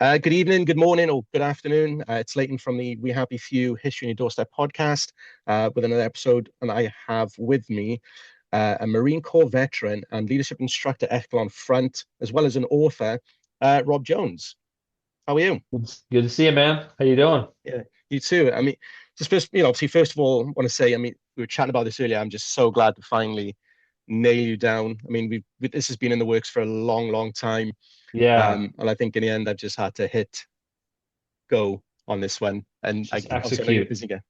Good evening, good morning, or good afternoon. It's Leighton from the We Happy Few History on Your Doorstep podcast with another episode. And I have with me a Marine Corps veteran and leadership instructor, Echelon Front, as well as an author, Rob Jones. How are you? Good to see you, man. How you doing? Yeah, you too. I mean, just first, obviously, first of all, I want to say, we were chatting about this earlier. I'm just so glad to finally nail you down. I mean, this has been in the works for a long, long time. Yeah, And I think in the end, I've just had to hit go on this one. And just obviously, I know you're execute. busy again.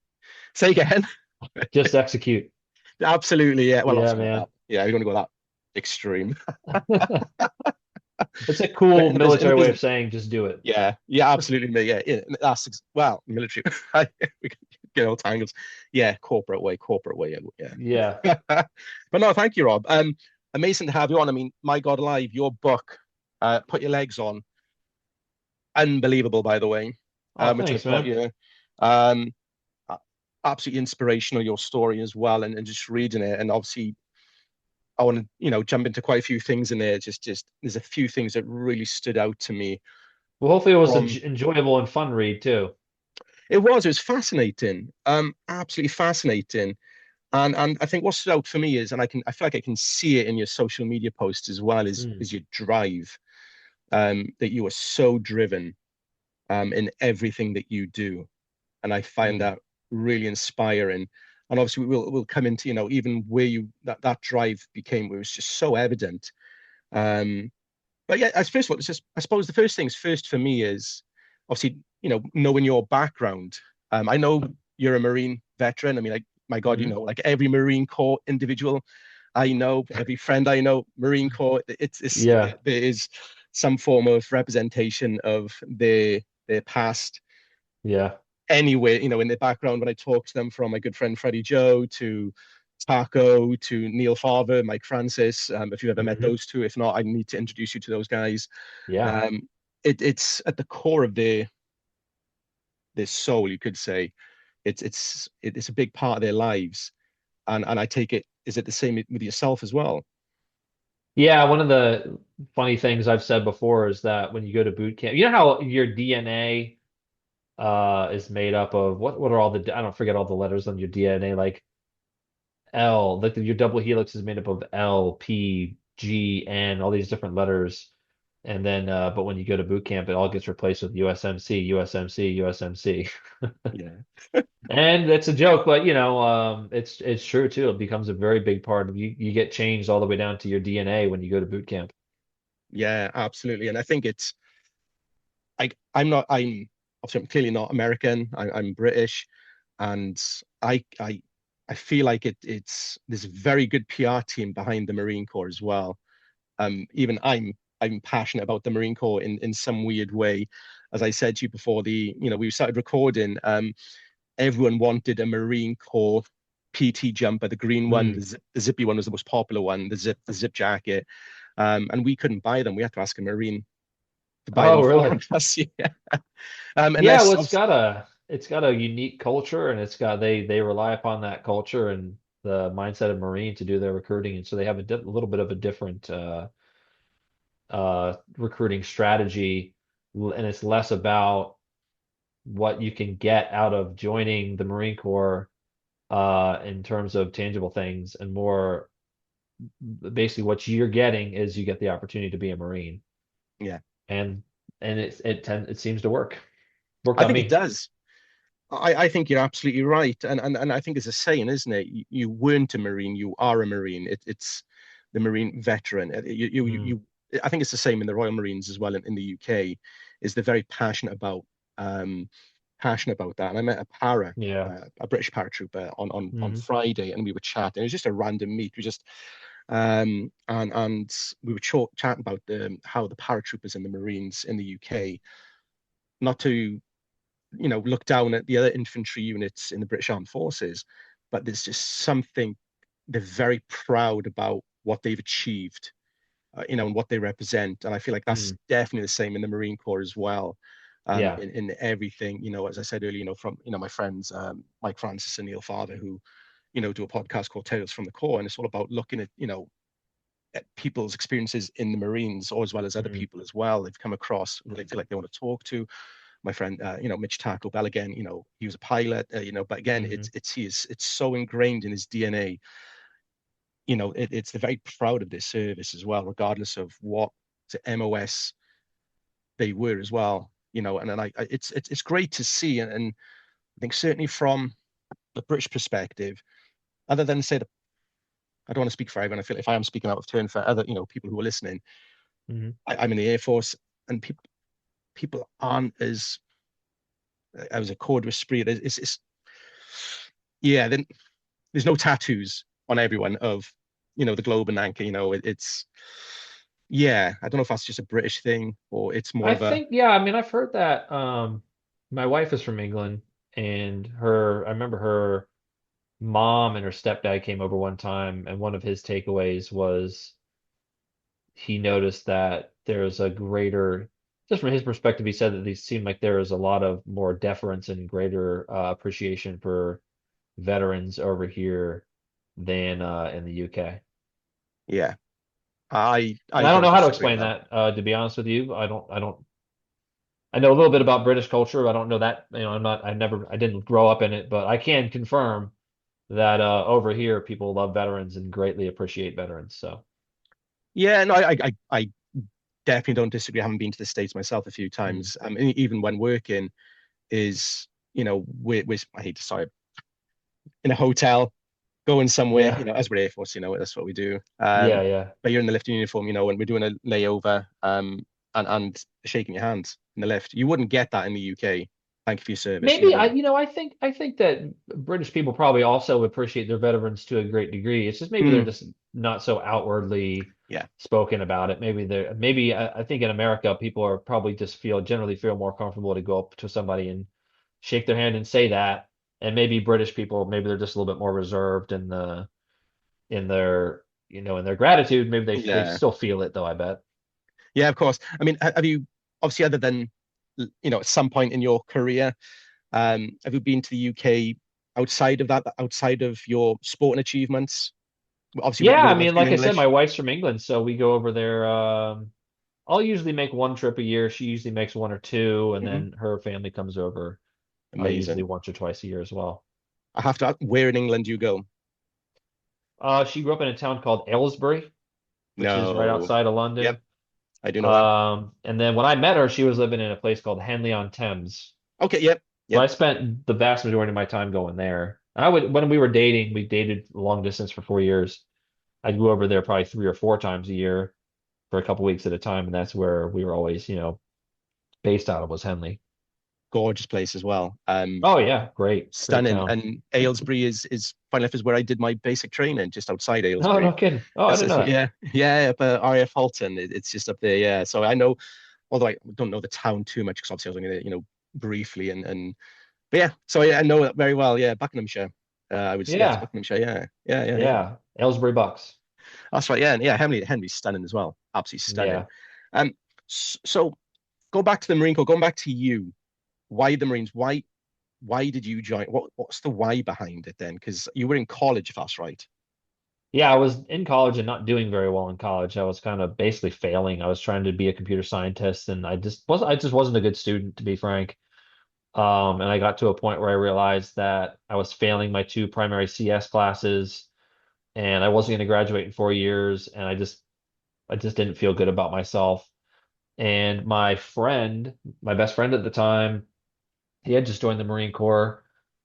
Say again. Just execute. Absolutely, yeah. Well, Yeah, obviously not man. that. Yeah, you don't want to go that extreme. It's a cool In the military way of business, saying just do it. yeah, yeah, absolutely. Yeah, yeah. Well, military. We can get all tangles. Yeah, corporate way. Yeah. Yeah. But no, thank you, Rob. Amazing to have you on. I mean, my God, alive, your book, Put Your Legs On, unbelievable, by the way. Oh, Which I thanks, thought, man. yeah. Um, Absolutely inspirational, your story as well, and just reading it. And obviously, I want to, jump into quite a few things in there. Just there's a few things that really stood out to me Well, hopefully it was an from enjoyable and fun read too. it was fascinating, absolutely fascinating. And I think what stood out for me is, and I feel like I can see it in your social media posts as well, Mm, is your drive, that you are so driven, in everything that you do. And I find mm. that really inspiring. And obviously, we'll come into even where that drive became, where it was just so evident. Um, but yeah, as first of all, it's just I suppose the first things first for me is obviously knowing your background. I know you're a Marine veteran. I mean, like my God, Hmm. like every Marine Corps individual I know, every friend I know, Marine Corps. Yeah. There is some form of representation of their past Yeah. anywhere, in the background when I talk to them, from my good friend Freddie Joe to Taco to Neil Farver, Mike Francis. If you've ever met Hmm. those two, if not, I need to introduce you to those guys. Yeah. Um, it's at the core of their soul, you could say. It's a big part of their lives, and I take it. Is it the same with yourself as well? Yeah, one of the funny things I've said before is that when you go to boot camp, you know how your DNA is made up of what are all the I don't forget all the letters on your DNA, like L, like your double helix is made up of L, P, G, N, all these different letters. And then, but when you go to boot camp, it all gets replaced with USMC, USMC, USMC. Yeah, And it's a joke, but it's true too. It becomes a very big part of you. You get changed all the way down to your DNA when you go to boot camp. yeah, absolutely. And I think I'm obviously I'm clearly not American. I'm British, and I I I feel like there's a very good PR team behind the Marine Corps as well. Even I'm passionate about the Marine Corps in some weird way. As I said to you before we started recording, everyone wanted a Marine Corps PT jumper, the green one, Mm. the zippy one was the most popular one, the zip jacket. And we couldn't buy them. We had to ask a Marine to buy Oh, them for really? us. Yeah. Yeah, Unless well, obviously, it's got a unique culture, and they rely upon that culture and the mindset of Marine to do their recruiting, and so they have a little bit of a different recruiting strategy, and it's less about what you can get out of joining the Marine Corps in terms of tangible things, and more basically what you're getting is you get the opportunity to be a Marine, yeah, and it seems to worked I on think it me. does. I think you're absolutely right. And I think it's a saying, isn't it? You weren't a Marine, you are a Marine. It's the Marine veteran. Mm, I think it's the same in the Royal Marines as well in the UK, is they're very um, passionate about that. And I met yeah. a British paratrooper on Hmm. Friday, and we were chatting. It was just a random meet. We just and we were chatting about how the paratroopers and the Marines in the UK, not to look down at the other infantry units in the British Armed Forces, but there's just something they're very proud about what they've achieved, and what they represent. And I feel like that's Mm, definitely the same in the Marine Corps as well. yeah. In everything, as I said earlier, from my friends, Mike Francis and Neil Farther, who do a podcast called Tales from the Corps, and it's all about looking at people's experiences in the Marines, or as well as other Mm, people as well. They've come across who they feel like they want to talk to. My friend, Mitch Taco Bell again, he was a pilot, but again, hmm it's so ingrained in his DNA. They're very proud of their service as well, regardless of what the MOS they were as well. It's great to see, and I think certainly from the British perspective, other than say that I don't want to speak for everyone. I feel if I am speaking out of turn for other, people who are listening, hmm I'm in the Air Force, and people aren't as I was a code esprit. Yeah. Then there's no tattoos on everyone of the globe and anchor. It's yeah. I don't know if that's just a British thing or it's more I of a think, yeah, I mean, I've heard that. My wife is from England, and I remember her mom and her stepdad came over one time, and one of his takeaways was he noticed that there's a greater, just from his perspective, he said that these seemed like there is a lot of more deference and greater appreciation for veterans over here than in the UK. yeah. I And I don't don't know how to disagree with explain that. that, to be honest with you. I know a little bit about British culture. I don't know that, I didn't grow up in it, but I can confirm that over here, people love veterans and greatly appreciate veterans. So, Yeah, no, I definitely don't disagree. I haven't been to the States myself a few mm, times. Even when working, is we're I hate to say it, in a hotel, going somewhere, yeah, as we're Air Force, that's what we do. yeah, yeah. But you're in the lifting uniform, and we're doing a layover, and shaking your hand in the lift. You wouldn't get that in the UK. Thank you for your service. You Maybe wouldn't. I think that British people probably also appreciate their veterans to a great degree. It's just maybe they're Mm, just not so outwardly yeah, spoken about it. Maybe I think in America people are probably just generally feel more comfortable to go up to somebody and shake their hand and say that. And maybe British people, maybe they're just a little bit more reserved in their in their gratitude. Maybe they yeah, still feel it though, I bet. yeah. Of course. I mean, have you obviously other than at some point in your career, have you been to the UK outside of that, outside of your sporting achievements? Obviously, Yeah, with I it all mean, being like I said, my English. wife's from England, so we go over there. I'll usually make one trip a year. She usually makes one or two, and Hmm. then her family comes over usually Amazing. once or twice a year as well. I have to ask, where in England do you go? She grew up in a town called Aylesbury, which is right No. outside of Yep, London. I do know that. And then when I met her, she was living in a place called Henley-on-Thames. Okay, yep, So yep. I spent the vast majority of my time going there. When we dated long distance for 4 years. I'd go over there probably 3 or 4 times a year for a couple weeks at a time, and that's where we were always, based out of was Henley. Gorgeous place as well. Oh yeah, great Stunning. town. And Aylesbury is funny enough is where I did my basic training, just outside Oh, no Aylesbury. kidding. Oh, I It's, didn't it's know that. yeah, yeah, but RAF Halton, it's just up there. Yeah, so I know, although I don't know the town too much because obviously I was only there, briefly and but yeah, so I know it very well. Yeah, Buckinghamshire. I would say yeah, it's Yeah, Buckinghamshire. Yeah, yeah, yeah, yeah. yeah. Aylesbury Bucks. That's right. Yeah, and yeah. Henry's stunning as well. Absolutely stunning. Yeah. Um, so go back to the Marine Corps. Going back to you. Why the Marines? Why did you join? What's the why behind it then? Because you were in college, if that's right. Yeah, I was in college and not doing very well in college. I was kind of basically failing. I was trying to be a computer scientist and I just wasn't a good student, to be frank. And I got to a point where I realized that I was failing my two primary CS classes and I wasn't going to graduate in 4 years, and I just didn't feel good about myself. And my best friend at the time, he had just joined the Marine Corps.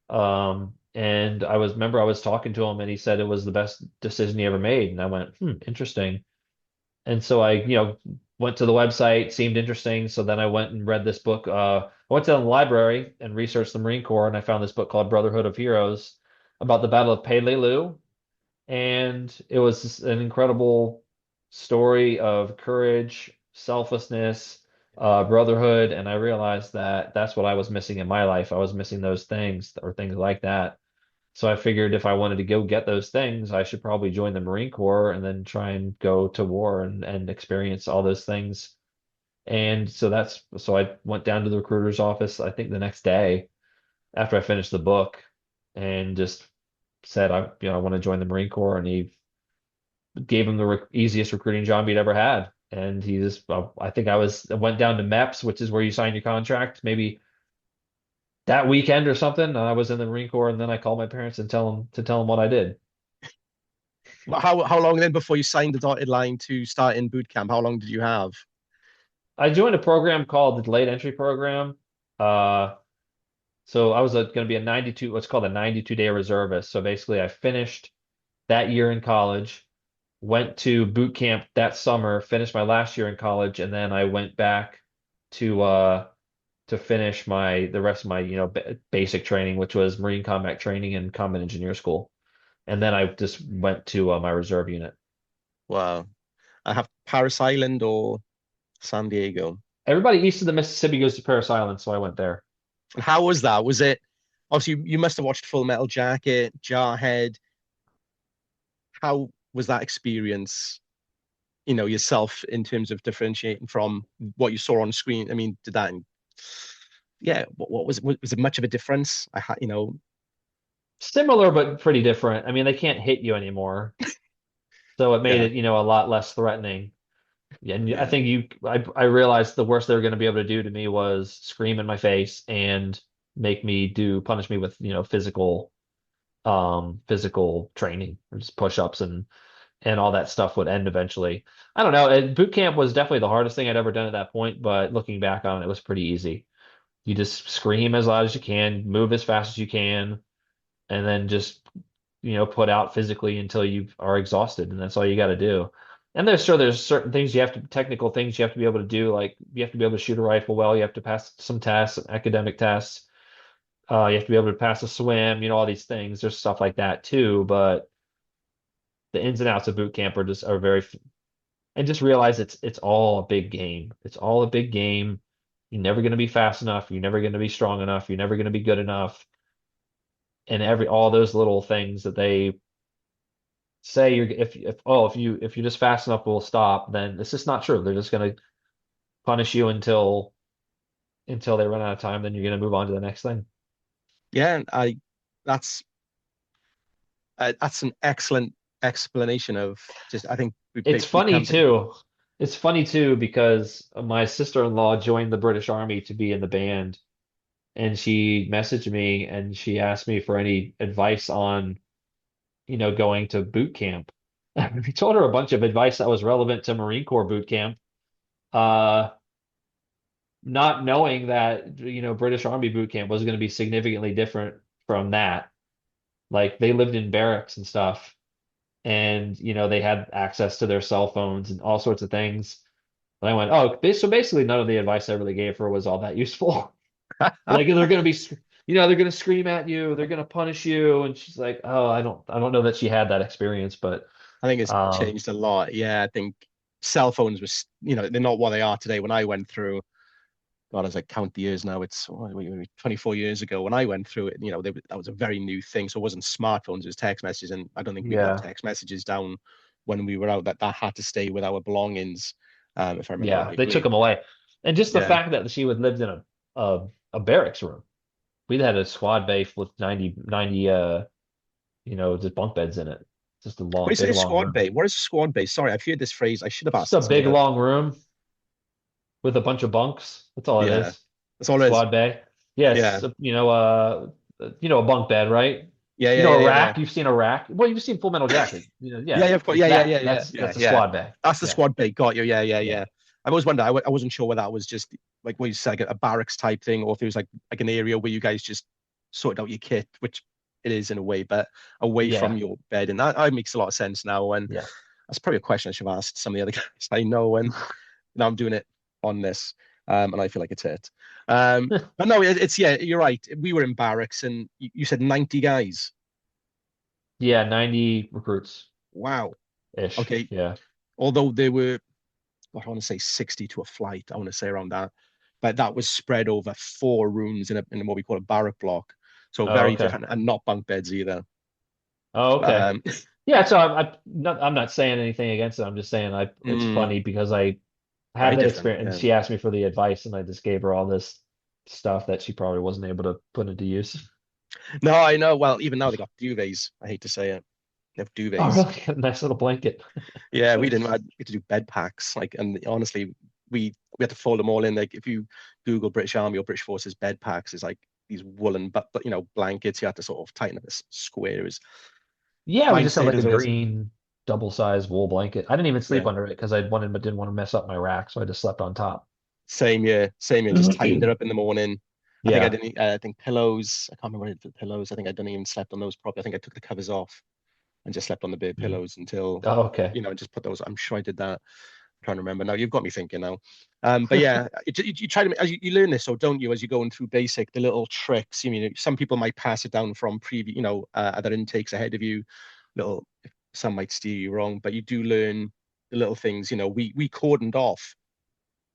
And remember I was talking to him and he said it was the best decision he ever made. And I went, interesting. And so I, went to the website, seemed interesting. So then I went and read this book. I went to the library and researched the Marine Corps, and I found this book called Brotherhood of Heroes about the Battle of Peleliu. And it was just an incredible story of courage, selflessness, brotherhood. And I realized that that's what I was missing in my life. I was missing those things or things like that. So I figured if I wanted to go get those things, I should probably join the Marine Corps and then try and go to war and experience all those things. And so I went down to the recruiter's office, I think the next day after I finished the book, and just said I want to join the Marine Corps. And gave him the easiest recruiting job he'd ever had. And he just, I think I went down to MEPS, which is where you sign your contract, maybe that weekend or something. And I was in the Marine Corps, and then I called my parents and tell them what I did. But how long then before you signed the dotted line to start in boot camp? How long did you have? I joined a program called the Delayed Entry Program. Uh, so I was going to be a 92, what's called a 92-day reservist. So basically, I finished that year in college, went to boot camp that summer, finished my last year in college, and then I went back to finish the rest of my basic training, which was Marine Combat Training and Combat Engineer School. And then I just went to my reserve unit. Wow. I have Paris Island or San Diego. Everybody east of the Mississippi goes to Parris Island, so I went there. And how was that? Was it obviously you must have watched Full Metal Jacket, Jarhead. How was that experience, yourself in terms of differentiating from what you saw on screen? I mean, did that, yeah, what was it much of a difference? I had, Similar but pretty different. I mean, they can't hit you anymore, so it made yeah, it, a lot less threatening. Yeah, and I yeah, think I realized the worst they were going to be able to do to me was scream in my face and punish me with, physical training, or just push-ups and all that stuff would end eventually. I don't know. Boot camp was definitely the hardest thing I'd ever done at that point, but looking back on it, it was pretty easy. You just scream as loud as you can, move as fast as you can, and then just put out physically until you are exhausted, and that's all you got to do. And there's certain things technical things you have to be able to do, like you have to be able to shoot a rifle well, you have to pass some tests, some academic tests, you have to be able to pass a swim, all these things. There's stuff like that too, but the ins and outs of boot camp are very, and just realize it's all a big game. It's all a big game. You're never going to be fast enough. You're never going to be strong enough. You're never going to be good enough. And all those little things that they say if you're just fast enough we'll stop, then it's just not true. They're just going to punish you until they run out of time, then you're going to move on to the next thing. yeah. That's that's an excellent explanation of just. I think we It's funny become. too. It's funny too because my sister-in-law joined the British Army to be in the band, and she messaged me and she asked me for any advice on going to boot camp. I told her a bunch of advice that was relevant to Marine Corps boot camp. Uh, not knowing that British Army boot camp was going to be significantly different from that. Like they lived in barracks and stuff, and they had access to their cell phones and all sorts of things. And I went, oh, so basically none of the advice I really gave her was all that useful. Like they're going to be, they're going to scream at you, they're going to punish you, and she's like, oh, I don't know that she had that experience, but I think it's um, changed a lot. Yeah, I think cell phones was, they're not what they are today. When I went through, God, as I count the years now, it's 24 years ago when I went through it. That was a very new thing. So it wasn't smartphones, it was text messages, and I don't think we got yeah, text messages down when we were out. That had to stay with our belongings, if I remember yeah, they took rightly. them away, and just the Yeah, fact that she would lived in a barracks room. We'd had a squad bay with 90 just bunk beds in it. Just a when you say big long squad room. bay, what is squad bay? Sorry, I've heard this phrase. I should have Just a asked somebody big else. long room with a bunch of bunks. That's all it Yeah, is. that's all it is. Squad bay. Yes, Yeah, a bunk bed, right? yeah, yeah, yeah, A yeah, yeah. rack. You've seen a rack. Well, you've seen Full Metal Jacket. Yeah, Yeah, yeah, of course. like Yeah, yeah, yeah, that. yeah, yeah, That's a yeah. squad bay. That's the Yeah, squad bait. Got you. Yeah, yeah, yeah, yeah. I always wondered. I wasn't sure whether that was just like what you said, like a barracks type thing, or if it was like an area where you guys just sorted out your kit, which it is in a way, but away from yeah, your bed, and that makes a lot of sense now. And yeah. that's probably a question I should have asked some of the other guys I know when now I'm doing it on this, and I feel like it's it. But no, it's yeah, you're right. We were in barracks, and you said 90 guys. Yeah, 90 recruits Wow. ish. Okay. Yeah. Although there were I want to say 60 to a flight. I want to say around that. But that was spread over 4 rooms in what we call a barrack block. So Oh, very okay. different and not bunk beds either. Oh, okay. Um, Yeah. So I'm not saying anything against it. I'm just saying it's mm, funny because I very had that different. experience, and Yeah. she asked me for the advice, and I just gave her all this stuff that she probably wasn't able to put into use. No, I know. Well, even now they got duvets. I hate to say it. They have Oh, duvets. really? A nice little blanket. Yeah, we didn't. I get to do bed packs. Like, and honestly, we had to fold them all in. Like, if you Google British Army or British Forces bed packs, it's like these woolen, but blankets. You have to sort of tighten up the squares. Yeah, we Mine just had like stayed a as always. green double-sized wool blanket. I didn't even sleep Yeah, under it because I wanted, but didn't want to mess up my rack, so I just slept on top. same year, same year. Just tightened it up in the morning. I think I Yeah. didn't. I think pillows. I can't remember what I did for the pillows. I think I didn't even slept on those properly. I think I took the covers off and just slept on the bare pillows until, Oh, okay. just put those. I'm sure I did that. I'm trying to remember now. You've got me thinking now. But yeah, you try to as you learn this, so don't you? As you're going through basic, the little tricks. Some people might pass it down from previous, other intakes ahead of you. Little, some might steer you wrong, but you do learn the little things. We cordoned off,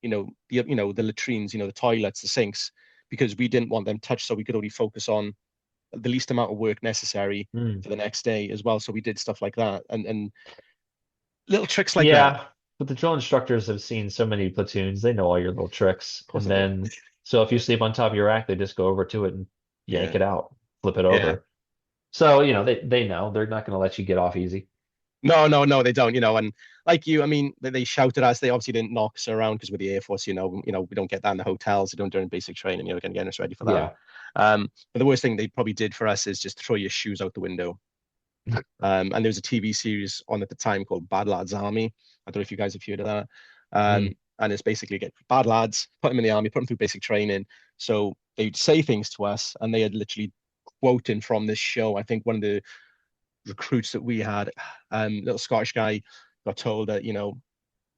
the latrines, the toilets, the sinks, because we didn't want them touched, so we could only focus on the least amount of work necessary Hmm. for the next day as well. So we did stuff like that, and little tricks like that. Yeah, but the drill instructors have seen so many platoons, they know all your little tricks. Of course And I do. then, so if you sleep on top of your rack, they just go over to it and yank Yeah, it out, flip it yeah. over. So, they know they're not going to let you get off easy. No, no, no, they don't. And like you, I mean, they shouted at us. They obviously didn't knock us around because we're the Air Force. We don't get that in the hotels. We don't during basic training. Going to get us ready for that. Yeah. But the worst thing they probably did for us is just throw your shoes out the window. And there was a TV series on at the time called Bad Lads Army. I don't know if you guys have heard of that. Mm. And it's basically get bad lads, put them in the army, put them through basic training. So they'd say things to us, and they had literally quoting from this show. I think one of the recruits that we had, little Scottish guy, got told that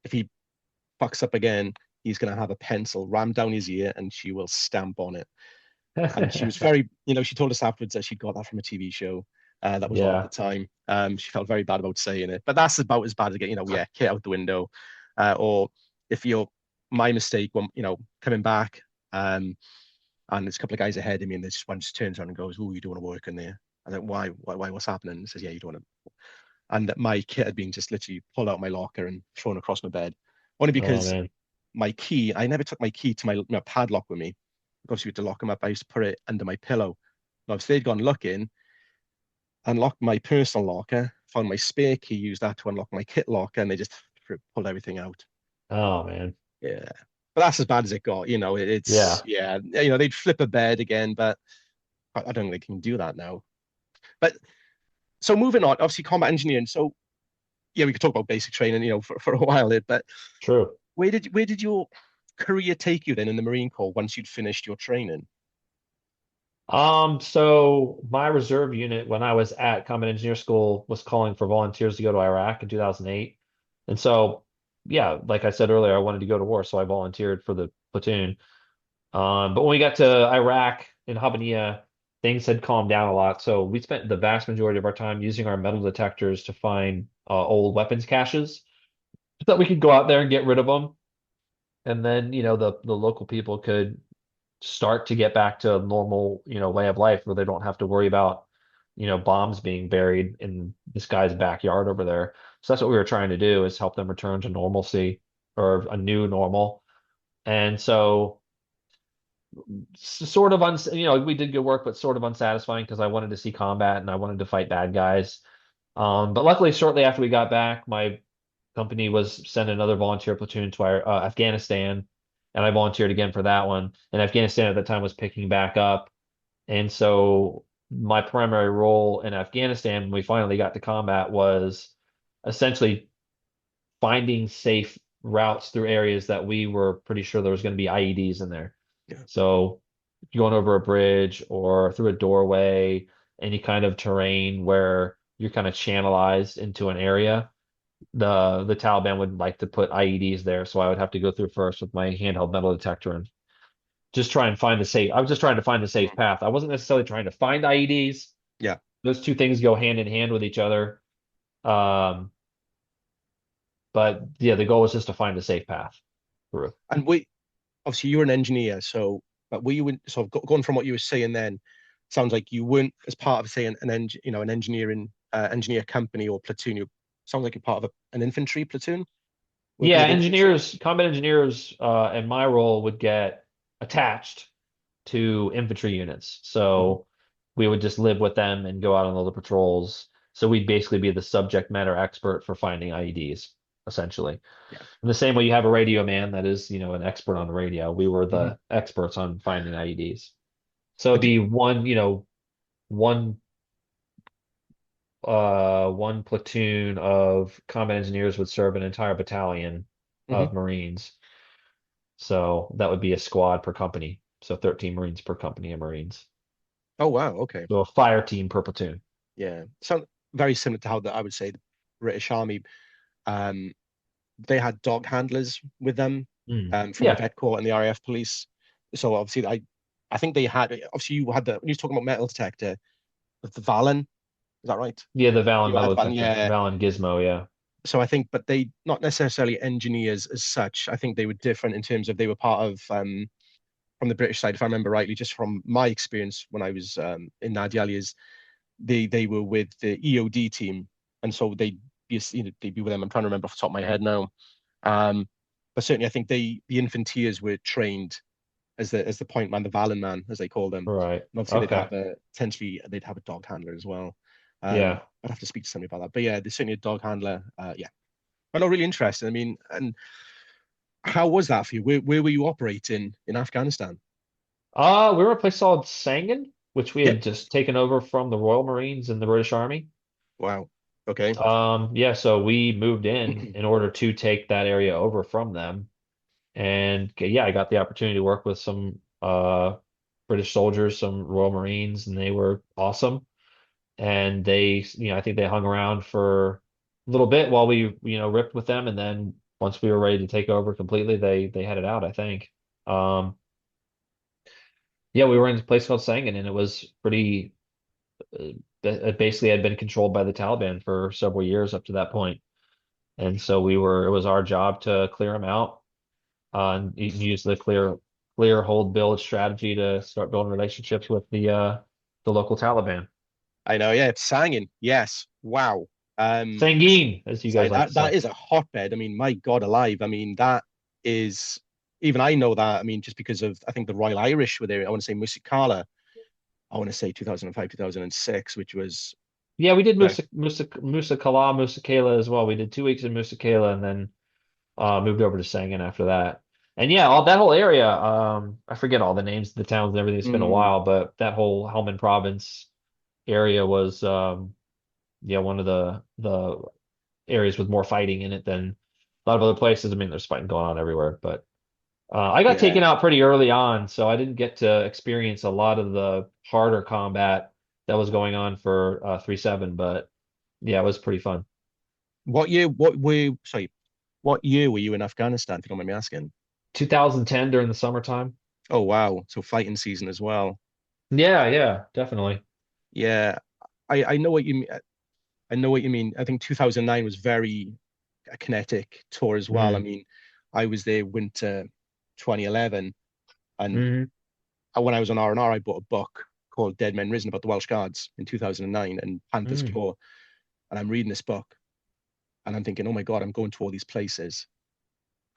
if he fucks up again, he's going to have a pencil rammed down his ear, and she will stamp on it. And she was very, she told us afterwards that she got that from a TV show that was on at the Yeah. time. She felt very bad about saying it, but that's about as bad as get, yeah, kit out the window. Or if you're my mistake when, coming back, and there's a couple of guys ahead of me, and this one just turns around and goes, "Oh, you don't want to work in there." I think, why, what's happening? And says, "Yeah, you don't want to." And my kit had been just literally pulled out of my locker and thrown across my bed, only Oh because man. my key, I never took my key to my padlock with me. Obviously, we had to lock them up. I used to put it under my pillow. Now, if they'd gone looking, unlocked my personal locker, found my spare key, used that to unlock my kit locker, and they just pulled everything out. Oh man. Yeah. But that's as bad as it got. It's, Yeah. yeah, they'd flip a bed again, but I don't think they can do that now. But so moving on, obviously combat engineering. So yeah, we could talk about basic training, for a while there, but True. where did your career take you then in the Marine Corps once you'd finished your training? So my reserve unit when I was at Combat Engineer School was calling for volunteers to go to Iraq in 2008. And so, yeah, like I said earlier, I wanted to go to war, so I volunteered for the platoon. But when we got to Iraq in Habbaniyah, things had calmed down a lot. So we spent the vast majority of our time using our metal detectors to find old weapons caches so that we could go out there and get rid of them. And then, the local people could start to get back to a normal, way of life where they don't have to worry about, bombs being buried in this guy's backyard over there. So that's what we were trying to do is help them return to normalcy or a new normal. And so sort of we did good work, but sort of unsatisfying because I wanted to see combat and I wanted to fight bad guys. But luckily, shortly after we got back, my company was sent another volunteer platoon to our Afghanistan, and I volunteered again for that one. And Afghanistan at the time was picking back up, and so my primary role in Afghanistan when we finally got to combat was essentially finding safe routes through areas that we were pretty sure there was going to be IEDs in there. Yeah. So going over a bridge or through a doorway, any kind of terrain where you're kind of channelized into an area, the Taliban would like to put IEDs there. So I would have to go through first with my handheld metal detector and just try and find the safe. I was just trying to find the safe path. I wasn't necessarily trying to find IEDs. Yeah. Those two things go hand in hand with each other. Um, but yeah, the goal was just to find a safe path through. And obviously you're an engineer, so but were you so going from what you were saying then, sounds like you weren't as part of say an engineering engineer company or platoon. You sounds like you're part of an infantry platoon working Yeah, with infantry. combat engineers, and my role would get attached to infantry units. Mhm. So we would just live with them and go out on all the patrols. So we'd basically be the subject matter expert for finding IEDs, essentially. Yeah. In the same way you have a radio man that is, an expert on the radio, we were Hmm. the experts on finding IEDs. So it'd But be one one platoon of combat engineers would serve an entire battalion mhm. of Marines. So that would be a squad per company. So 13 Marines per company of Marines. Oh wow, okay. So a fire team per platoon. Yeah. So very similar to how I would say the British Army, um, they had dog handlers with them, from the Yeah. Vet Corps and the RAF police. So obviously, I think they had, obviously you had when you was talking about metal detector, the Valen, is that right? Yeah, the Valen You had metal the Valen, detector. yeah. Valen Gizmo, yeah. So I think, but they not necessarily engineers as such. I think they were different in terms of they were part of, from the British side, if I remember rightly, just from my experience when I was, in Nadia, is they were with the EOD team, and so they'd be with them. I'm trying to remember off the top of my head now, um, but certainly I think the infanteers were trained as the point man, the Valen man, as they call them. Right. And obviously Okay. they'd have a dog handler as well. Yeah. I'd have to speak to somebody about that, but yeah, there's certainly a dog handler. Yeah, I know, really interesting. I mean, and how was that for you? Where were you operating in Afghanistan? We were a place called Sangin, which we Yeah. had just taken over from the Royal Marines and the British Army. Wow. Okay. Yeah, so we moved in order to take that area over from them. And yeah, I got the opportunity to work with some British soldiers, some Royal Marines, and they were awesome. And they, I think they hung around for a little bit while we, ripped with them. And then once we were ready to take over completely, they headed out, I think. Um, yeah, we were in a place called Sangin, and it was pretty, it basically had been controlled by the Taliban for several years up to that point. And so it was our job to clear them out, and use the clear, hold, build strategy to start building relationships with the local Taliban. I know. Yeah, it's Sangin. Yes. Wow. Um, Sangin, as you So guys like to that say. is a hotbed. I mean, my God alive. I mean, that is even I know that. I mean, just because of I think the Royal Irish were there. I want to say Musikala. I want to say 2005, 2006, which was Yeah, we did very. Musa Kala, Musa Kala as well. We did 2 weeks in Musa Kala and then moved over to Sangin after that. And yeah, all that whole area, I forget all the names of the towns and everything. It's been a Mm, while, but that whole Helmand province area was yeah, one of the areas with more fighting in it than a lot of other places. I mean, there's fighting going on everywhere, but I got yeah. taken out pretty early on, so I didn't get to experience a lot of the harder combat that was going on for 3-7, but yeah, it was pretty fun. What year? What were? Sorry. What year were you in Afghanistan? If you don't mind me asking. 2010 during the summertime. Oh wow. So fighting season as well. Yeah, yeah, definitely. Yeah. I know what you mean. I know what you mean. I think 2009 was very a kinetic tour as well. I Mm, mean, I was there winter 2011, and hmm when I was on R&R, I bought a book called Dead Men Risen about the Welsh Guards in 2009 and Panther's mm. Claw. And I'm reading this book and I'm thinking, oh my God, I'm going to all these places.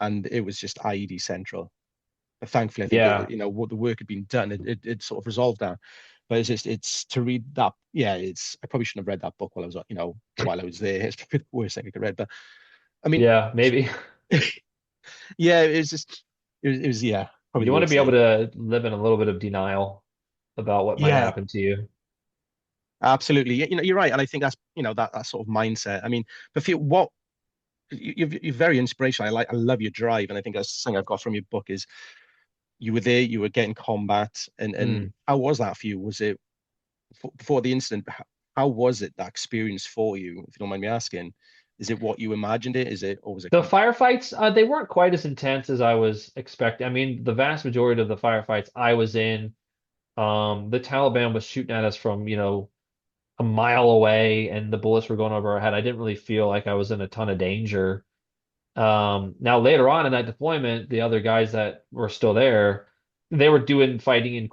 And it was just IED central. But thankfully, I think Yeah. what the work had been done, it sort of resolved that. But it's to read that. Yeah, I probably shouldn't have read that book while I was, while I was there. It's probably the worst thing I could read. But I mean, Yeah, maybe. yeah, it was just, it was yeah, probably You the want to worst be able thing. to live in a little bit of denial about what might Yeah, happen to you. absolutely. You're right. And I think that's, that sort of mindset. I mean, but for what you're very inspirational. I love your drive, and I think that's something I've got from your book is you were there, you were getting combat, and Mm. how was that for you? Was it before the incident? How was it that experience for you? If you don't mind me asking, is it what you imagined it? Is it, or was it? The firefights, they weren't quite as intense as I was expecting. I mean, the vast majority of the firefights I was in, the Taliban was shooting at us from, a mile away and the bullets were going over our head. I didn't really feel like I was in a ton of danger. Now later on in that deployment, the other guys that were still there, they were doing fighting in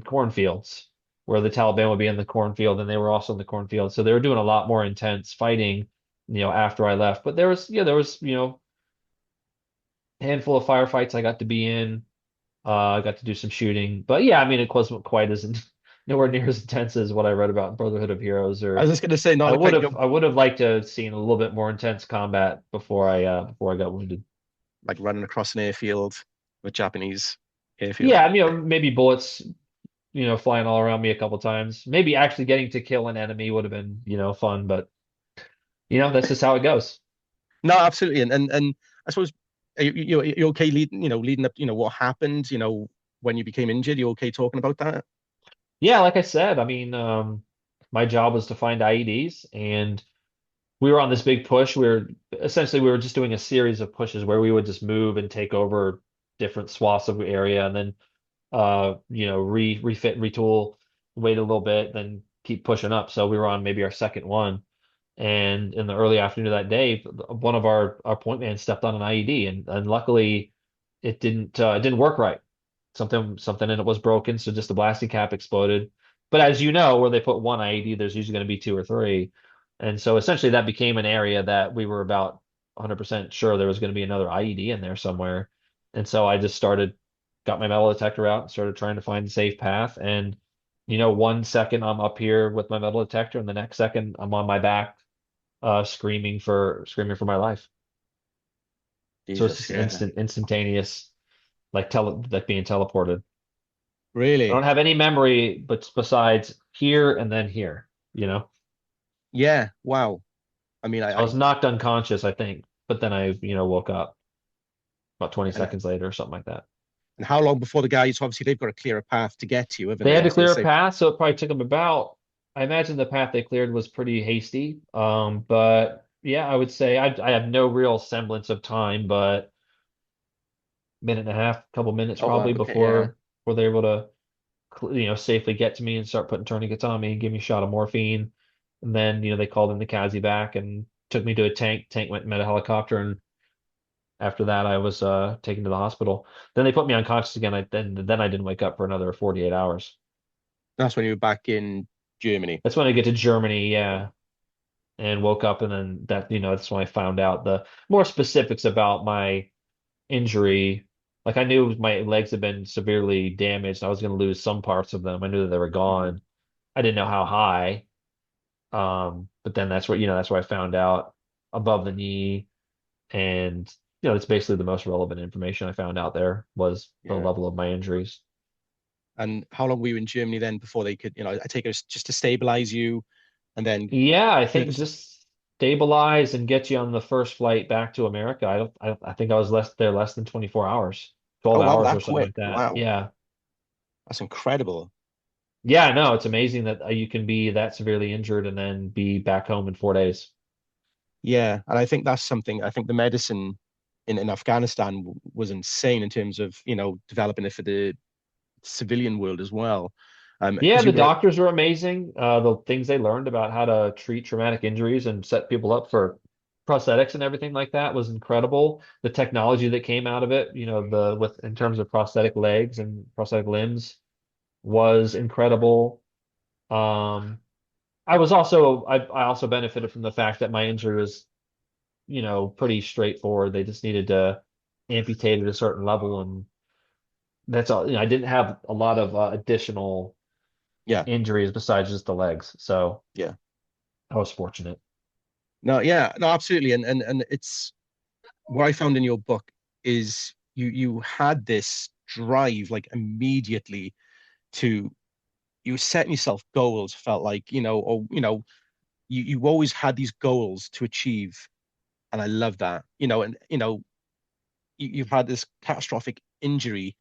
cornfields where the Taliban would be in the cornfield and they were also in the cornfield. So they were doing a lot more intense fighting, after I left. But there was, a handful of firefights I got to be in. I got to do some shooting. But yeah, I mean, it wasn't quite as nowhere near as intense as what I read about in Brotherhood of Heroes. I was Or just going to say, not like you're I would have liked to have seen a little bit more intense combat before I got wounded. like running across an airfield with Japanese airfield. Yeah, maybe bullets, flying all around me a couple times. Maybe actually getting to kill an enemy would have been, fun, but that's just how it goes. No, absolutely. And I suppose you're okay leading up, what happened, when you became injured, you okay talking about that? Yeah, like I said, my job was to find IEDs, and we were on this big push. We were just doing a series of pushes where we would just move and take over different swaths of the area, and then refit, retool, wait a little bit, then keep pushing up. So we were on maybe our second one. And in the early afternoon of that day, one of our point man stepped on an IED, and luckily it didn't work right. Something in it was broken, so just the blasting cap exploded. But as you know, where they put one IED, there's usually going to be two or three. And so essentially that became an area that we were about 100% sure there was going to be another IED in there somewhere. And so I just got my metal detector out and started trying to find the safe path. And, 1 second I'm up here with my metal detector, and the next second I'm on my back, screaming for my life. So it's Jesus, just yeah. instantaneous, like being teleported. I Really? don't have any memory, but besides here and then here, you know. Yeah. Wow. I mean, I was knocked unconscious, I think, but then I, woke up about 20 and, seconds later or something like that. and how long before the guys, obviously they've got a clearer path to get to you, haven't They they? had to Once they clear a say, path, so it probably took them about, I imagine the path they cleared was pretty hasty. But yeah, I would say I have no real semblance of time, but minute and a half, couple minutes oh, wow, probably okay, yeah. before they're able to safely get to me and start putting tourniquets on me and give me a shot of morphine. And then, they called in the Kazi back and took me to a tank. Tank went and met a helicopter, and after that I was taken to the hospital. Then they put me unconscious again. Then I didn't wake up for another 48 hours. That's when you were back in Germany. That's when I get to Germany, yeah, and woke up, and then that's when I found out the more specifics about my injury. Like I knew my legs had been severely damaged. I was going to lose some parts of them. I knew that they were Mhm. gone. I didn't know how high. But then that's where I found out above the knee, and it's basically the most relevant information I found out there was the Yeah. level of my injuries. And how long were you in Germany then before they could, I take it was just to stabilize you and then Yeah, I further. think just stabilize and get you on the first flight back to America. I think I was less than 24 hours, 12 Oh, wow, hours or that something quick. like that. Wow. Yeah. That's incredible. Yeah, no, it's amazing that you can be that severely injured and then be back home in 4 days. Yeah. And I think that's something, I think the medicine in Afghanistan was insane in terms of, developing it for the civilian world as well. Yeah, Because you the were, doctors are amazing. The things they learned about how to treat traumatic injuries and set people up for prosthetics and everything like that was incredible. The technology that came out of it, the with in terms of prosthetic legs and prosthetic limbs was incredible. Um, I also benefited from the fact that my injury was, pretty straightforward. They just needed to amputate at a certain level, and that's all. I didn't have a lot of additional yeah, injuries besides just the legs, so yeah. I was fortunate. No, yeah, no, absolutely. And it's what I found in your book is you had this drive like immediately to you were setting yourself goals, felt like, or you always had these goals to achieve. And I love that. And you've had this catastrophic injury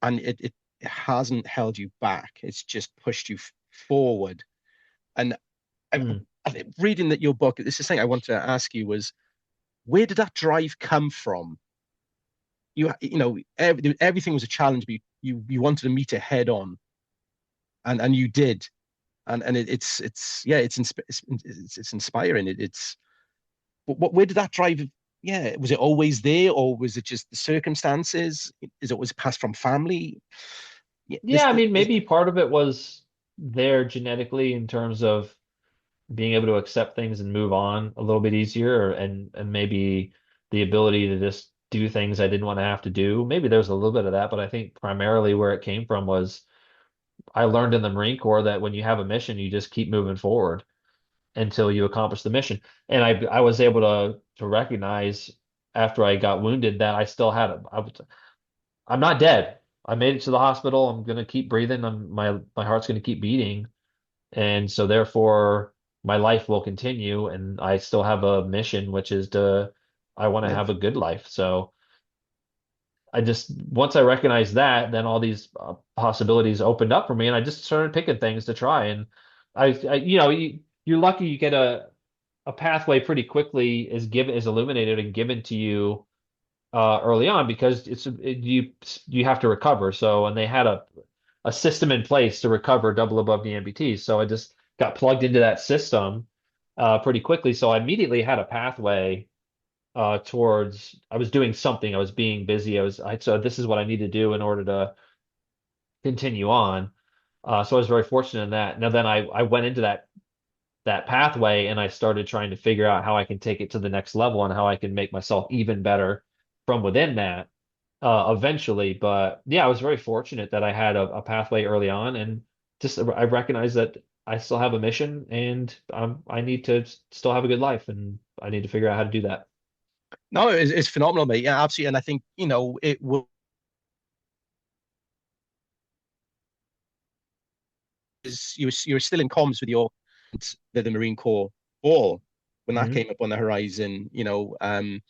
and it hasn't held you back. It's just pushed you forward. And I, Mm. I think reading that your book, this is something I wanted to ask you was where did that drive come from? Everything was a challenge, but you wanted to meet it head on, and you did, and it's yeah, it's inspiring. It's where did that drive? Yeah, was it always there, or was it just the circumstances? Was it passed from family? Yeah, Yeah, maybe part of it was there genetically in terms of being able to accept things and move on a little bit easier, and maybe the ability to just do things I didn't want to have to do. Maybe there's a little bit of that, but I think primarily where it came from was I learned in the Marine Corps that when you have a mission, you just keep moving forward until you accomplish the mission. And I was able to recognize after I got wounded that I still had I'm not dead. I made it to the hospital. I'm gonna keep breathing. My heart's gonna keep beating, and so therefore my life will continue. And I still have a mission, which is to I want to have Live. a good life. So I just once I recognized that, then all these possibilities opened up for me, and I just started picking things to try. And you're lucky you get a pathway pretty quickly is illuminated and given to you early on because you have to recover. So and they had a system in place to recover double above the amputees. So I just got plugged into that system pretty quickly. So I immediately had a pathway towards I was doing something. I was being busy. So this is what I need to do in order to continue on. So I was very fortunate in that. Now then I went into that pathway and I started trying to figure out how I can take it to the next level and how I can make myself even better from within that eventually. But yeah, I was very fortunate that I had a pathway early on and just I recognized that I still have a mission and I need to still have a good life and I need to figure out how to do that. No, it's phenomenal, mate. Yeah, absolutely. And I think, it was you were still in comms with the Marine Corps ball when that Hmm. came up on the horizon, and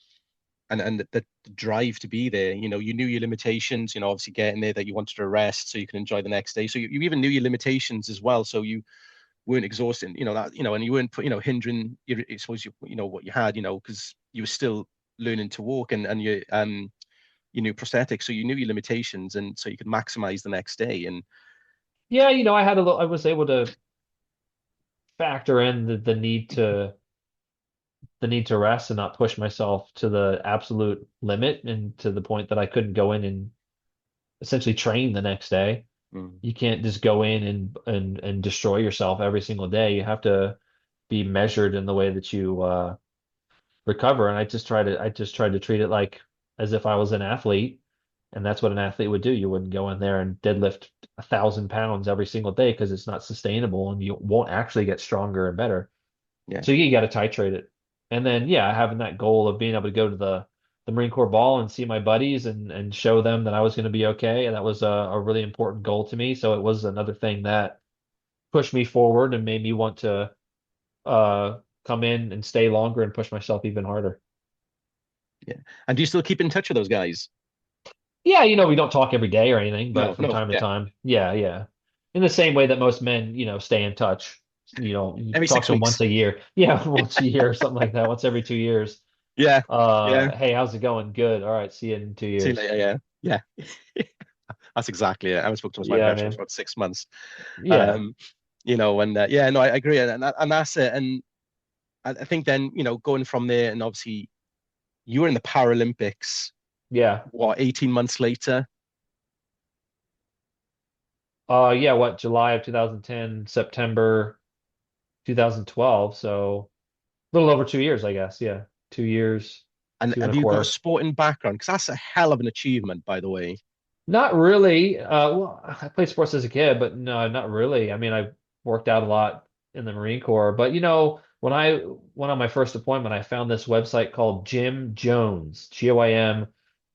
the drive to be there. You knew your limitations, obviously getting there that you wanted to rest so you can enjoy the next day. So you even knew your limitations as well. So you weren't exhausting, and you weren't hindering I suppose what you had, because you were still learning to walk and you knew prosthetics, so you knew your limitations, and so you could maximize the next day. And Yeah, I was able to factor in the need to rest and not push myself to the absolute limit and to the point that I couldn't go in and essentially train the next day. mm, You can't just go in and destroy yourself every single day. You have to be measured in the way that you recover. And I just tried to treat it like as if I was an athlete, and that's what an athlete would do. You wouldn't go in there and deadlift 1,000 pounds every single day because it's not sustainable and you won't actually get stronger and better. yeah, So you got to titrate it. And then yeah, having that goal of being able to go to the Marine Corps ball and see my buddies and show them that I was going to be okay. And that was a really important goal to me. So it was another thing that pushed me forward and made me want to uh come in and stay longer and push myself even harder. yeah. And do you still keep in touch with those guys? Yeah, we don't talk every day or anything, but No, from no, time to yeah. time, yeah, yeah. In the same way that most men, stay in touch. You Every talk six to them once weeks. a year. Yeah, once a year or something like that, once every 2 years. Yeah, yeah. Hey, how's it going? Good. All right, see you in two See you years. later. Yeah, yeah. That's exactly it. I haven't spoken to my Yeah, veterans for man. about 6 months. Yeah. Um, and yeah, no, I agree, and that's it. And I think then, going from there, and obviously you were in the Paralympics, Yeah. what, 18 months later? Yeah, what, July of 2010, September 2012. So a little over 2 years, I guess. Yeah. 2 years, And two and have a you got a quarter. sporting background? Because that's a hell of an achievement, by the way. Not really. Well, I played sports as a kid, but no, not really. I mean, I worked out a lot in the Marine Corps, but when I went on my first deployment, I found this website called Jim Jones, GYM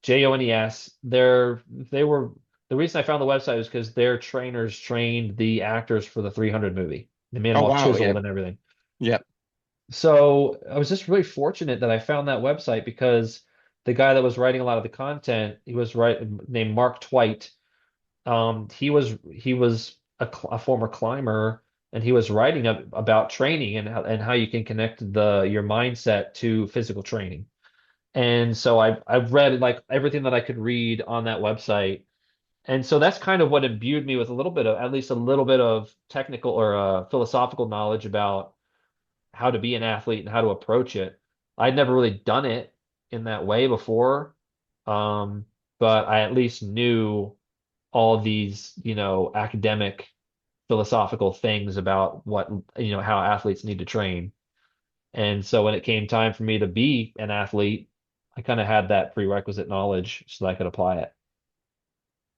JONES. They were the reason I found the website was because their trainers trained the actors for the 300 movie. They made them Oh all wow, yeah, chiseled and everything. yeah. So I was just really fortunate that I found that website because the guy that was writing a lot of the content, he was named Mark Twite. He was a former climber, and he was writing about training and how you can connect your mindset to physical training. And so I've read like everything that I could read on that website. And so that's kind of what imbued me with a little bit of at least a little bit of technical or philosophical knowledge about how to be an athlete and how to approach it. I'd never really done it in that way before. Um, but I at least knew all these, academic philosophical things about how athletes need to train. And so when it came time for me to be an athlete, I kind of had that prerequisite knowledge so that I could apply it.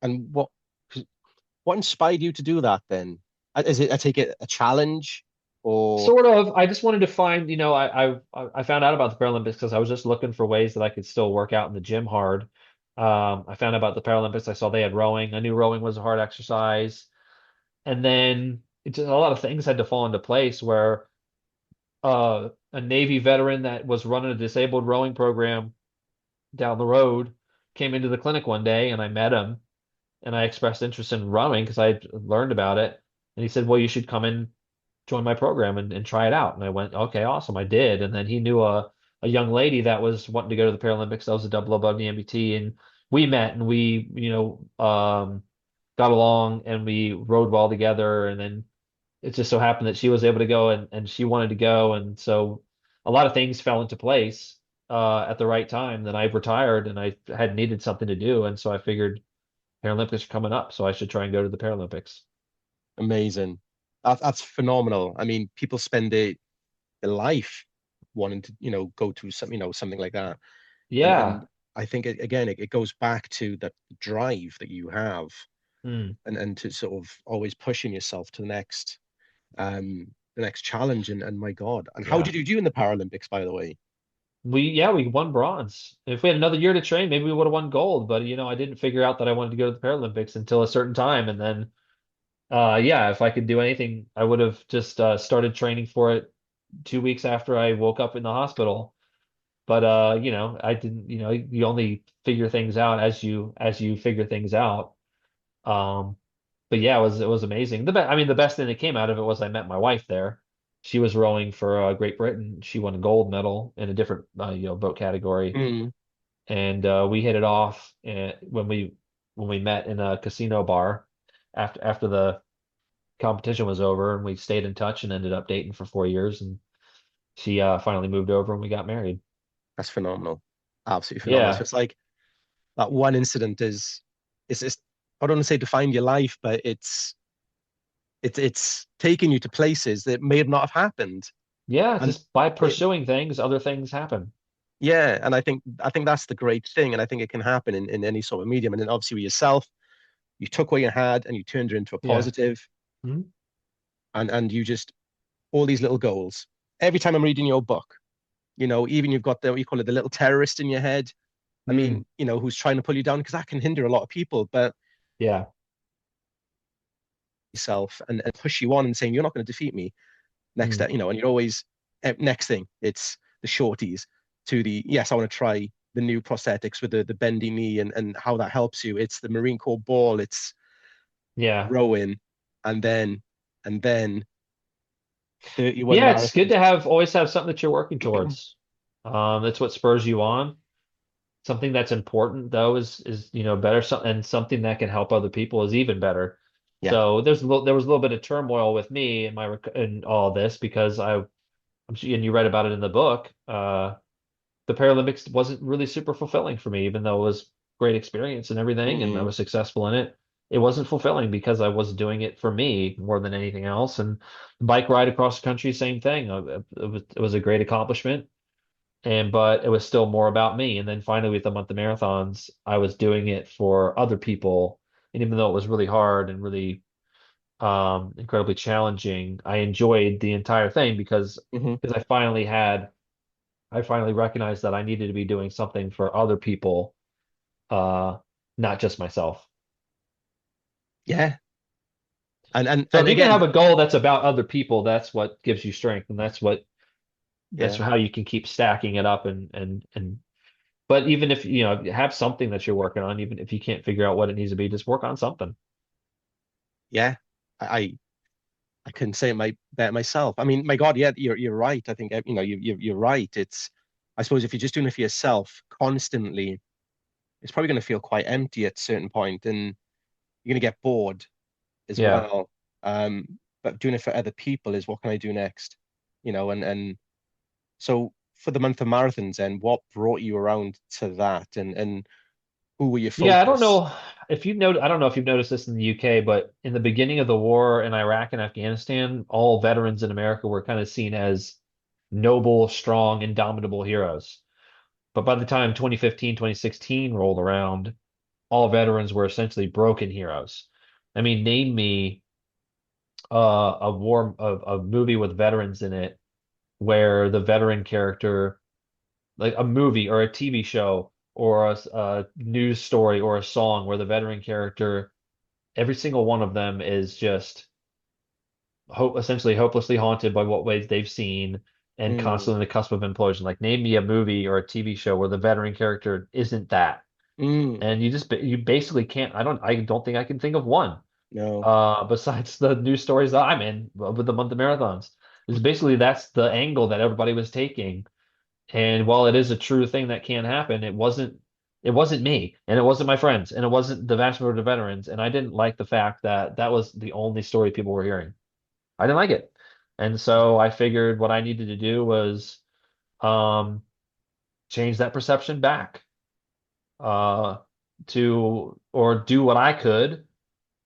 And what what inspired you to do that then? Is it, I take it, a challenge or? Sort of. I just wanted to find, I found out about the Paralympics because I was just looking for ways that I could still work out in the gym hard. I found out about the Paralympics. I saw they had rowing. I knew rowing was a hard exercise. And then it just a lot of things had to fall into place where a Navy veteran that was running a disabled rowing program down the road came into the clinic one day and I met him and I expressed interest in rowing because I learned about it. And he said, well, you should come and join my program and try it out. And I went, okay, awesome. I did. And then he knew a young lady that was wanting to go to the Paralympics. That was a double above the amputee. And we met and we, got along and we rode well together. And then it just so happened that she was able to go and she wanted to go. And so a lot of things fell into place at the right time. Then I retired and I had needed something to do. And so I figured Paralympics are coming up, so I should try and go to the Paralympics. Amazing. That's phenomenal. I mean, people spend their life wanting to, go to something, something like that. And Yeah. I think again, it goes back to that drive that you have Mm, and to sort of always pushing yourself to the next challenge. And my God. And how yeah. did you do in the Paralympics, by the way? We won bronze. If we had another year to train, maybe we would have won gold. But I didn't figure out that I wanted to go to the Paralympics until a certain time. And then yeah, if I could do anything, I would have just started training for it 2 weeks after I woke up in the hospital. But I didn't, you only figure things out as you figure things out. Um, but yeah, it was amazing. I mean, the best thing that came out of it was I met my wife there. She was rowing for Great Britain. She won a gold medal in a different boat category, Mm, and we hit it off when we met in a casino bar after the competition was over, and we stayed in touch and ended up dating for 4 years. And she finally moved over, and we got married. that's phenomenal. Absolutely phenomenal. So Yeah, it's like that one incident is I don't want to say define your life, but it's taking you to places that may have not have happened. yeah. And Just by it, pursuing things, other things happen. yeah, and I think that's the great thing, and I think it can happen in any sort of medium. And then obviously with yourself, you took what you had and you turned it into a Yeah. positive, Mhm. and you just all these little goals. Every time I'm reading your book, even you've got the what you call it, the little terrorist in your head. I Mm, mean, who's trying to pull you down because that can hinder a lot of people, but yeah. yourself and push you on and saying you're not going to defeat me next Mm, step, and you're always next thing. It's the shorties to the yes, I want to try the new prosthetics with the bendy knee and how that helps you. It's the Marine Corps ball, it's yeah. rowing, and then 31 Yeah, it's good marathons. to always have something that you're working towards. That's what spurs you on. Something that's important though is better and something that can help other people is even better. Yeah. So there was a little bit of turmoil with me in in all this because and you read about it in the book. The Paralympics wasn't really super fulfilling for me, even though it was great experience and everything, and I Mm, was successful in it. It wasn't fulfilling because I was doing it for me more than anything else. And the bike ride across the country, same thing. It was a great accomplishment, but it was still more about me. And then finally, with the month of marathons, I was doing it for other people. And even though it was really hard and really incredibly challenging, I enjoyed the entire thing hmm because I finally recognized that I needed to be doing something for other people, uh, not just myself. Yeah. And and So and if you can again, have a goal that's about other people, that's what gives you strength, and that's yeah. how you can keep stacking it up but even if you have something that you're working on, even if you can't figure out what it needs to be, just work on something. Yeah. I couldn't say it better myself. I mean, my God, yeah, you're right. I think you're right. It's I suppose if you're just doing it for yourself constantly, it's probably going to feel quite empty at a certain point, and you're going to get bored as Yeah. well. But doing it for other people is what can I do next? And so for the month of marathons, and what brought you around to that, and who were your Yeah, I don't focus? know I don't know if you've noticed this in the UK, but in the beginning of the war in Iraq and Afghanistan, all veterans in America were kind of seen as noble, strong, indomitable heroes. But by the time 2015, 2016 rolled around, all veterans were essentially broken heroes. I mean, name me a movie with veterans in it where the veteran character, like a movie or a TV show or a news story or a song where the veteran character, every single one of them is just essentially hopelessly haunted by what ways they've seen and Mm, constantly on the cusp of implosion. Like name me a movie or a TV show where the veteran character isn't that. mm, And you basically can't. I don't think I can think of one. no. Besides the news stories that I'm in with the month of marathons. Is basically that's the angle that everybody was taking. And while it is a true thing that can happen, it wasn't me, and it wasn't my friends, and it wasn't the vast majority of veterans. And I didn't like the fact that that was the only story people were hearing. I didn't like it. And so I figured what I needed to do was um, change that perception back uh, to, or do what I could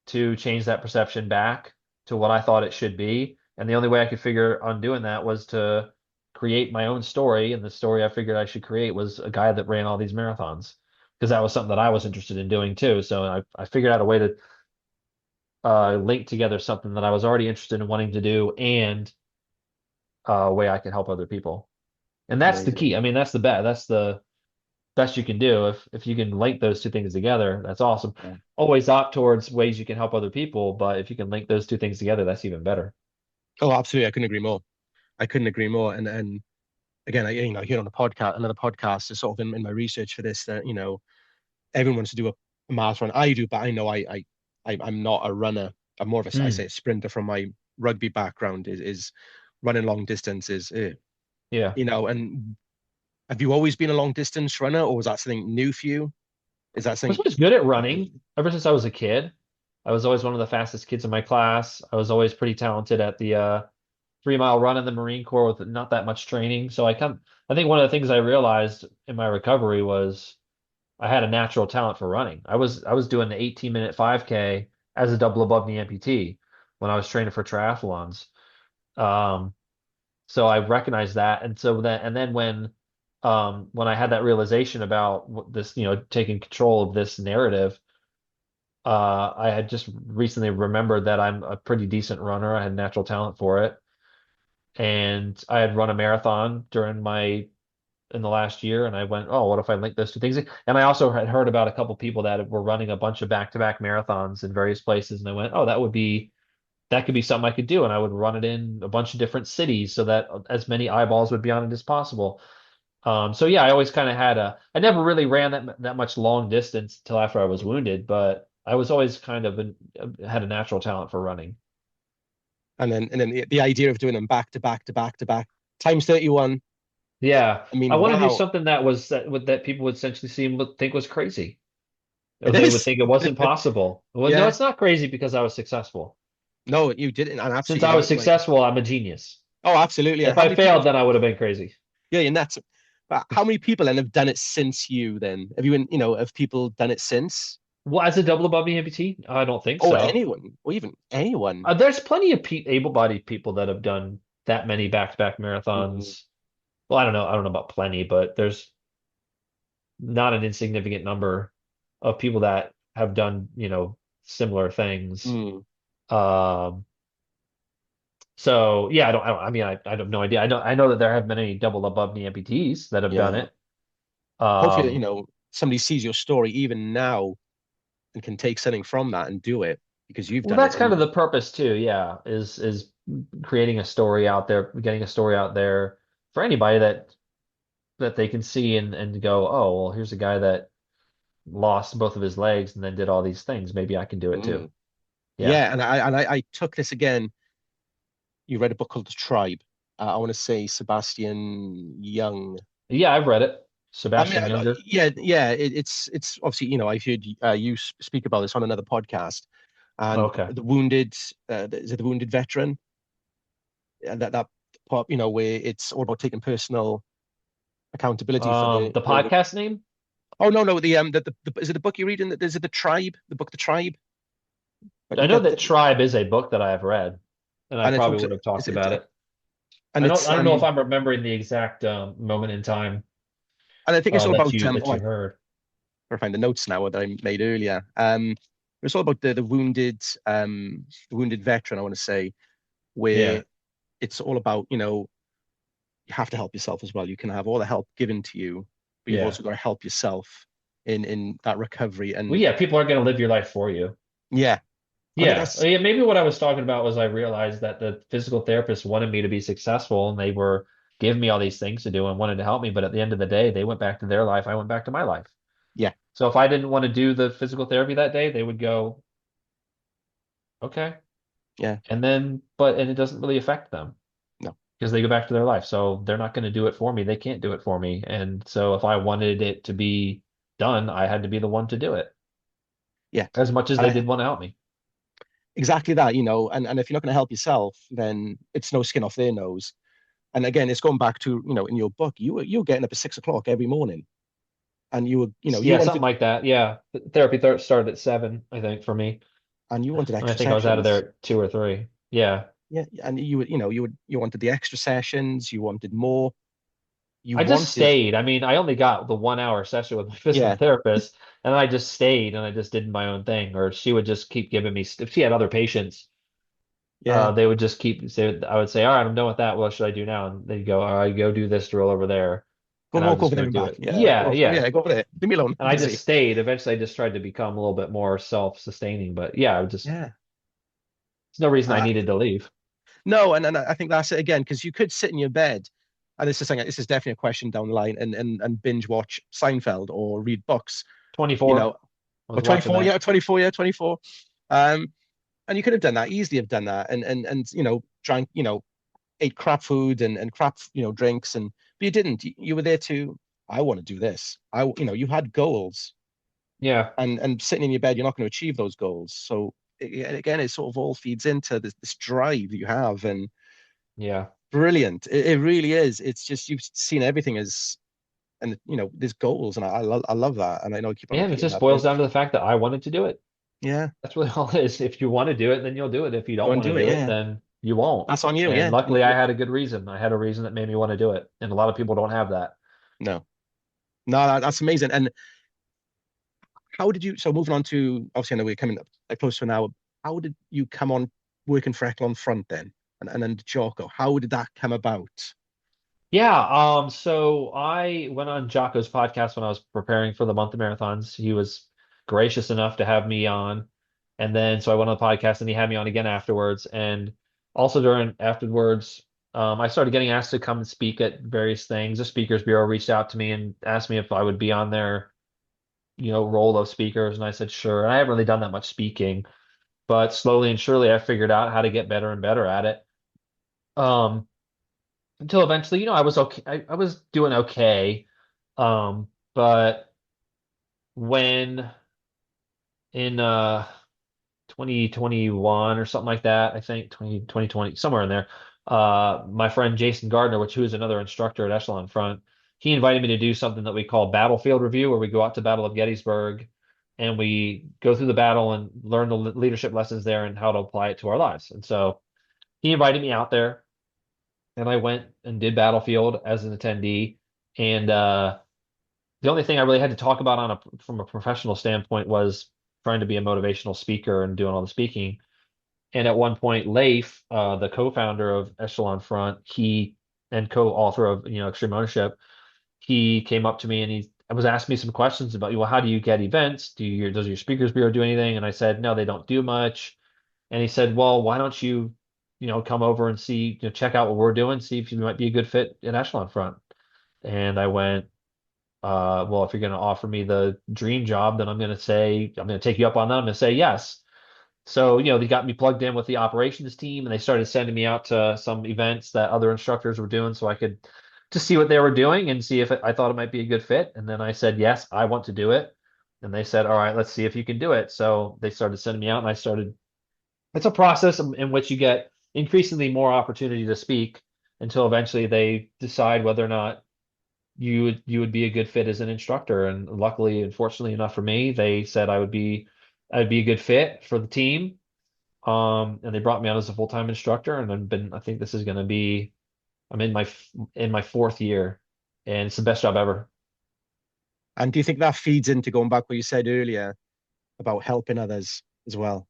to change that perception back to what I thought it should be. And the only way I could figure on doing that was to create my own story. And the story I figured I should create was a guy that ran all these marathons because that was something that I was interested in doing too. So I figured out a way to link together something that I was already interested in wanting to do and a way I can help other people. And that's the Amazing. key. I mean, that's the best you can do. If you can link those two things together, that's awesome. Yeah. Always opt towards ways you can help other people, but if you can link those two things together, that's even better. Oh, absolutely. I couldn't agree more. I couldn't agree more. And again, I hear on a podcast, another podcast, is sort of in my research for this that everyone wants to do a marathon. I do, but I know I'm not a runner. I'm more of a, I say, Mm, a sprinter from my rugby background. Is running long distances. yeah. And have you always been a long distance runner, or was that something new for you? Is that I was something? always good at running ever since I was a kid. I was always one of the fastest kids in my class. I was always pretty talented at the 3 mile run in the Marine Corps with not that much training. So I think one of the things I realized in my recovery was I had a natural talent for running. I was doing the 18-minute 5K as a double above knee amputee when I was training for triathlons. Um, so I recognized that, and so then when I had that realization about this, taking control of this narrative, I had just recently remembered that I'm a pretty decent runner. I had natural talent for it, and I had run a marathon in the last year, and I went, oh, what if I link those two things? And I also had heard about a couple people that were running a bunch of back-to-back marathons in various places, and I went, oh, that could be something I could do, and I would run it in a bunch of different cities so that as many eyeballs would be on it as possible. So yeah, I always kind of I never really ran that much long distance till after I was wounded, but I was always kind of had a natural talent for running. And then the idea of doing them back to back to back to back times 31. Yeah, I I mean, want to do wow, something that people would essentially think was crazy, or it they would is. think it wasn't possible. Well, no, Yeah. it's not crazy because I was successful. No, you didn't, and Since absolutely I was right. Like, successful, I'm a genius. oh, absolutely. And If how I many people? failed, then I would have been crazy. Yeah, and that's. But how many people then have done it since you? Then have people done it since? Well, as a double above me amputee, I don't think Or so. anyone, or even anyone. There's plenty of able-bodied people that have done that many back-to-back Mm, marathons. Well, I don't know about plenty, but there's not an insignificant number of people that have done, similar things. mm, Um, so yeah, I mean, I have no idea. I know that there have been many double above knee amputees that have done yeah. it. Hopefully, Um, somebody sees your story even now and can take something from that and do it because you've well, done it. that's kind of And the purpose too. Yeah, is creating a story out there, getting a story out there for anybody that they can see and go, oh, well, here's a guy that lost both of his legs and then did all these things. Maybe I can do it too. mm, Yeah. yeah, and I took this again. You read a book called The Tribe. I want to say Sebastian Young. Yeah, I've read it. I mean, Sebastian Younger. yeah, yeah. It's obviously I've heard you speak about this on another podcast, and Okay. the wounded is it the wounded veteran that part where it's all about taking personal accountability for The podcast name? oh no the is it the book you're reading, is it the tribe, the book The Tribe, I know that Tribe is a book that I have read, and I and it probably talks, would have is talked it about it. and it's I don't know if I'm remembering the exact moment in time and I think it's all that about you oh, heard. I find the notes now that I made earlier. it's all about the wounded veteran, I want to say, where Yeah. it's all about, you have to help yourself as well. You can have all the help given to you, but you've Yeah. also got to help yourself in that recovery. Well, And yeah, people aren't going to live your life for you. yeah, I think Yeah. that's Yeah, maybe what I was talking about was I realized that the physical therapist wanted me to be successful and they were giving me all these things to do and wanted to help me. But at the end of the day, they went back to their life. I went back to my life. yeah, So if I didn't want to do the physical therapy that day, they would go, okay. yeah, And it doesn't really affect them no, because they go back to their life. So they're not going to do it for me. They can't do it for me. And so if I wanted it to be done, I had to be the one to do it yeah. as much as And they did want to help me. exactly that, and if you're not going to help yourself, then it's no skin off their nose. And again, it's going back to, in your book, you were getting up at 6 o'clock every morning, and you Yeah, something wanted like that. Yeah. Therapy started at 7, I think, for me. and you wanted And I extra think I was out of there sessions. at 2 or 3. Yeah. Yeah, and you wanted the extra sessions, you wanted more, you I just wanted, stayed. I mean, I only got the 1 hour session with my physical yeah, therapist, and I just stayed and I just did my own thing. Or she would just keep giving me, if she had other patients, yeah, they would just keep say I would say, all right, I'm done with that. What should I do now? And they'd go, all right, go do this drill over there. go And I would walk just over go there and do back. it. Yeah, Yeah, yeah. yeah, go over there. Leave me alone. And I'm I just busy. stayed. Eventually I just tried to become a little bit more self-sustaining. But yeah, I just Yeah. there's no reason I Uh, needed to leave. no, and I think that's it again, because you could sit in your bed, and this is definitely a question down the line, and binge watch Seinfeld or read books, you 24. know, I or was watching 24, that. yeah, 24, yeah, 24. And you could have done that, easily have done that, and drank, ate crap food and crap, drinks, but you didn't. You were there to, I want to do this. You had goals, Yeah, and sitting in your bed, you're not going to achieve those goals. So again, it sort of all feeds into this drive that you have, and yeah. brilliant. It really is. It's just you've seen everything as, and there's goals, and I love that, and I know I keep on Yeah, and it repeating just that, but boils down to the fact that I wanted to do it. yeah, That's really all it is. If you want to do it, then you'll do it. If you go don't and want to do it. do it, Yeah, then you won't. that's on you. And Yeah, luckily, I had a good reason. I had a reason that made me want to do it. And a lot of people don't have that. no, no, that's amazing. And how did you? So moving on to, obviously, I know we're coming up close to an hour. How did you come on working for Eklund Front then, and then Jocko? How did that come about? Yeah, so I went on Jocko's podcast when I was preparing for the month of marathons. He was gracious enough to have me on. And then so I went on the podcast and he had me on again afterwards. And also during afterwards, I started getting asked to come and speak at various things. The Speakers Bureau reached out to me and asked me if I would be on their, role of speakers. And I said, sure. And I haven't really done that much speaking, but slowly and surely I figured out how to get better and better at it. Um, until eventually, I was okay. I was doing okay. But when in 2021 or something like that, I think 2020, somewhere in there, my friend Jason Gardner, who is another instructor at Echelon Front, he invited me to do something that we call battlefield review, where we go out to Battle of Gettysburg and we go through the battle and learn the leadership lessons there and how to apply it to our lives. And so he invited me out there and I went and did battlefield as an attendee. And the only thing I really had to talk about from a professional standpoint was trying to be a motivational speaker and doing all the speaking. And at one point, Leif, the co-founder of Echelon Front, he and co-author of Extreme Ownership, he came up to me and he was asking me some questions about, well, how do you get events? Does your speakers bureau do anything? And I said, no, they don't do much. And he said, well, why don't you, come over and see, check out what we're doing, see if you might be a good fit in Echelon Front. And I went, well, if you're going to offer me the dream job, then I'm going to take you up on that. I'm going to say yes. So, they got me plugged in with the operations team and they started sending me out to some events that other instructors were doing so I could just see what they were doing and see if I thought it might be a good fit. And then I said, yes, I want to do it. And they said, all right, let's see if you can do it. So they started sending me out and it's a process in which you get increasingly more opportunity to speak until eventually they decide whether or not you would be a good fit as an instructor. And luckily, unfortunately enough for me, they said I'd be a good fit for the team. And they brought me on as a full-time instructor, and I think this is going to be, I'm in my fourth year, and it's the best job ever. And do you think that feeds into going back what you said earlier about helping others? as well.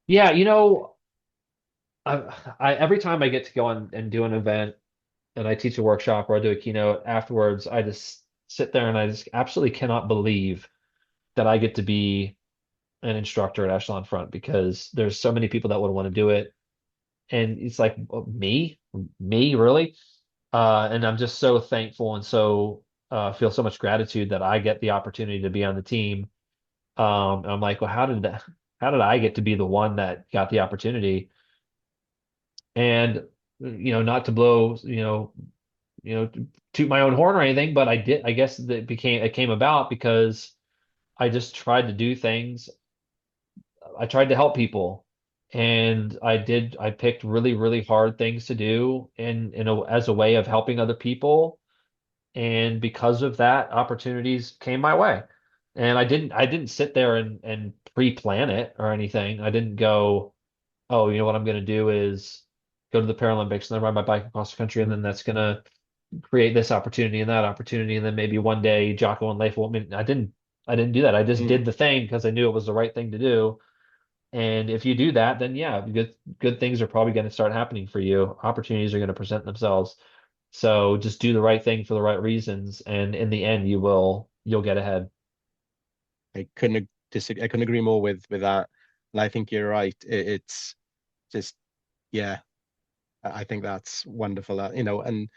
Yeah, I every time I get to go on and do an event and I teach a workshop or I do a keynote afterwards, I just sit there and I just absolutely cannot believe that I get to be an instructor at Echelon Front because there's so many people that would want to do it. And it's like, me, really? And I'm just so thankful and so feel so much gratitude that I get the opportunity to be on the team. And I'm like, well, how did I get to be the one that got the opportunity? And not to blow, toot my own horn or anything, but I did. I guess that it came about because I just tried to do things. I tried to help people, and I picked really, really hard things to do as a way of helping other people. And because of that, opportunities came my way. And I didn't sit there and pre-plan it or anything. I didn't go, oh, you know what I'm going to do is go to the Paralympics and then ride my bike across the country, and then that's going to create this opportunity and that opportunity, and then maybe one day Jocko and Leif will. I mean, I didn't do that. I just Mm. did the thing because I knew it was the right thing to do. And if you do that, then yeah, good things are probably going to start happening for you. Opportunities are going to present themselves. So just do the right thing for the right reasons, and in the end, you'll get ahead. I couldn't agree more with that. And I think you're right. It's just, yeah, I think that's wonderful. And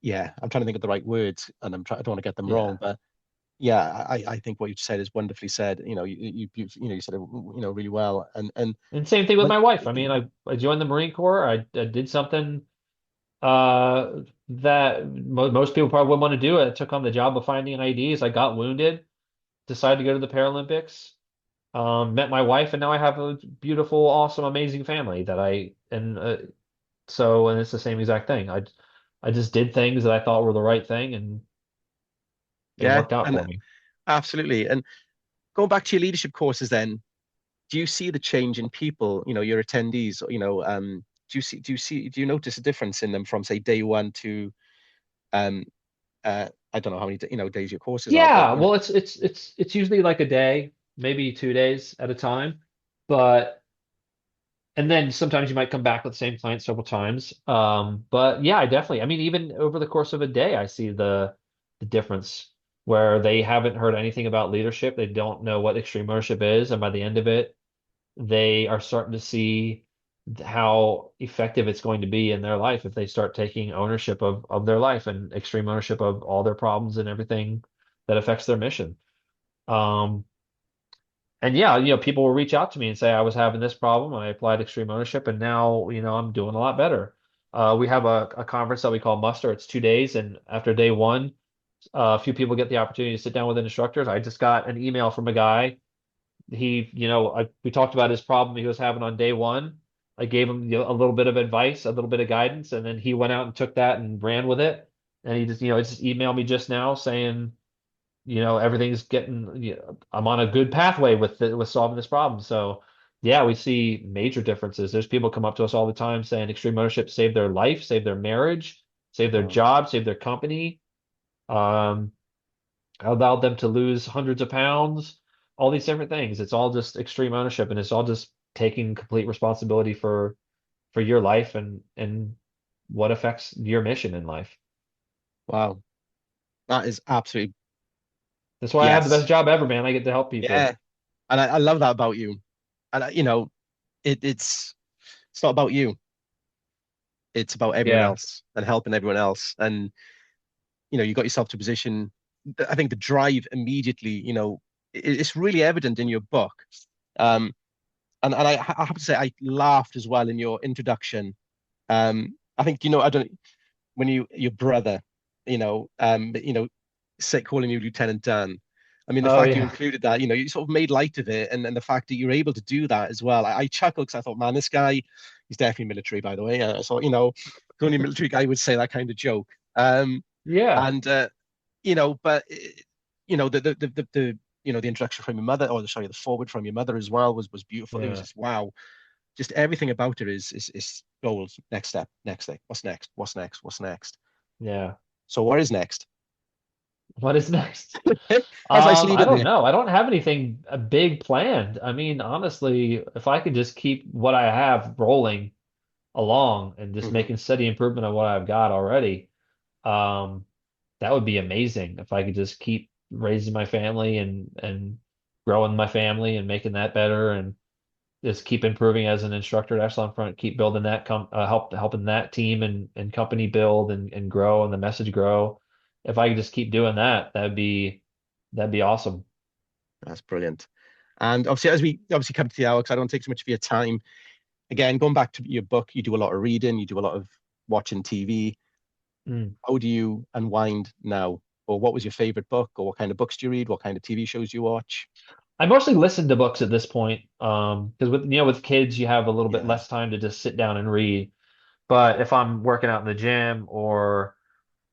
yeah, I'm trying to think of the right words, and I don't want to get them wrong, Yeah. but yeah, I think what you said is wonderfully said. You said it, really well. And And same thing with when my wife. I mean, I joined the Marine Corps. I did something that most people probably wouldn't want to do. I took on the job of finding IDs. I got wounded, decided to go to the Paralympics, met my wife, and now I have a beautiful, awesome, amazing family that and it's the same exact thing. I just did things that I thought were the right thing, and it yeah, worked out and for me. absolutely. And going back to your leadership courses, then, do you see the change in people? Your attendees. Do you notice a difference in them from, say, day one to um I don't know how many days your courses are, but Yeah, well, it's usually like a day, maybe 2 days at a time, but and then sometimes you might come back with the same client several times. But yeah, I definitely. I mean, even over the course of a day, I see the difference where they haven't heard anything about leadership. They don't know what extreme ownership is, and by the end of it, they are starting to see how effective it's going to be in their life if they start taking ownership of their life and extreme ownership of all their problems and everything that affects their mission. Um, and yeah, people will reach out to me and say I was having this problem and I applied extreme ownership and now, I'm doing a lot better. We have a conference that we call Muster. It's 2 days, and after day one, a few people get the opportunity to sit down with instructors. I just got an email from a guy. We talked about his problem he was having on day one. I gave him, a little bit of advice, a little bit of guidance, and then he went out and took that and ran with it. And he just emailed me just now saying, everything's getting, I'm on a good pathway with solving this problem. So yeah, we see major differences. There's people come up to us all the time saying extreme ownership saved their life, saved their marriage, saved their wow, job, saved their company, um, allowed them to lose hundreds of pounds, all these different things. It's all just extreme ownership, and it's all just taking complete responsibility for your life and what affects your mission in life. wow, that is absolutely That's why I have the best yes, job ever, man. I get to help people. yeah, and I love that about you. And it's not about you. It's about everyone Yeah. else and helping everyone else. And you got yourself to a position. I think the drive immediately, it's really evident in your book. Um, and I have to say, I laughed as well in your introduction. I think I don't when your brother, say calling you Lieutenant Dan. I mean, the Oh fact you yeah. included that, you sort of made light of it, and the fact that you're able to do that as well. I chuckled because I thought, man, this guy, he's definitely military, by the way. So the only military guy would say that kind of joke. Yeah. And but the introduction from your mother, or sorry, the forward from your mother as well was beautiful. It was Yeah. just wow, just everything about it is gold. Next step, next thing. What's next? What's next? What's next? Yeah. So what is next? What is next? How's nice I leave it don't there? know. I don't have anything big planned. I mean, honestly, if I could just keep what I have rolling along and just Hmm. making steady improvement on what I've got already, um, that would be amazing. If I could just keep raising my family and growing my family and making that better and just keep improving as an instructor at Echelon Front, keep building that helping that team and company build and grow and the message grow. If I could just keep doing that, that'd be awesome. That's brilliant. And obviously, as we obviously come to the hour, because I don't take so much of your time. Again, going back to your book, you do a lot of reading, you do a lot of watching TV. Mm. How do you unwind now? Or what was your favorite book? Or what kind of books do you read? What kind of TV shows do you watch? I mostly listen to books at this point, because with kids you have a little bit Yeah. less time to just sit down and read. But if I'm working out in the gym or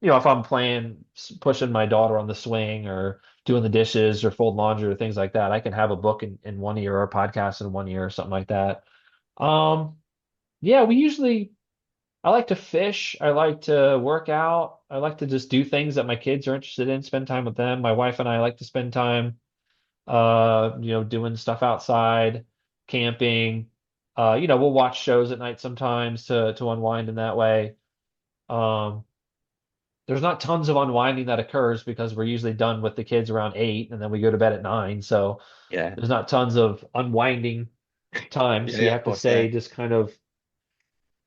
if I'm pushing my daughter on the swing or doing the dishes or fold laundry or things like that, I can have a book in one ear or a podcast in one ear or something like that. Um, yeah, I like to fish. I like to work out. I like to just do things that my kids are interested in, spend time with them. My wife and I like to spend time, doing stuff outside, camping. We'll watch shows at night sometimes to unwind in that way. Um, there's not tons of unwinding that occurs because we're usually done with the kids around 8 and then we go to bed at 9. So Yeah. there's not tons of unwinding time. Yeah, So you yeah, of have to course, yeah. stay just kind of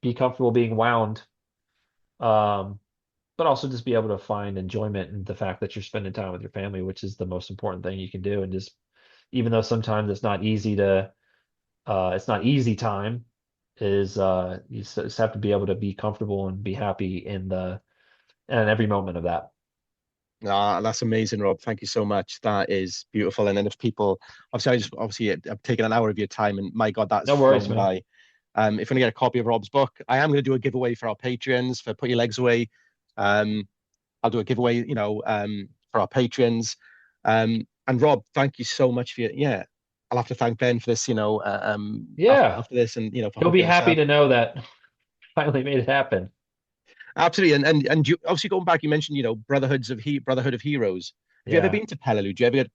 be comfortable being wound. Um, but also just be able to find enjoyment in the fact that you're spending time with your family, which is the most important thing you can do. And just even though sometimes it's not easy time, is just have to be able to be comfortable and be happy in every moment of that. Ah, that's amazing, Rob. Thank you so much. That is beautiful. And then if people, obviously, I've taken an hour of your time, and my God, that's No worries, flown man. by. If you want to get a copy of Rob's book, I am going to do a giveaway for our patrons for Put Your Legs Away. Um, I'll do a giveaway, for our patrons. And Rob, thank you so much for your, yeah. I'll have to thank Ben for this, Yeah, after this, and for he'll be hooking us happy up. to know that finally made it happen. Absolutely, and you obviously going back, you mentioned Brotherhood of Heroes. Have you ever Yeah. been to Peleliu? Do you ever get,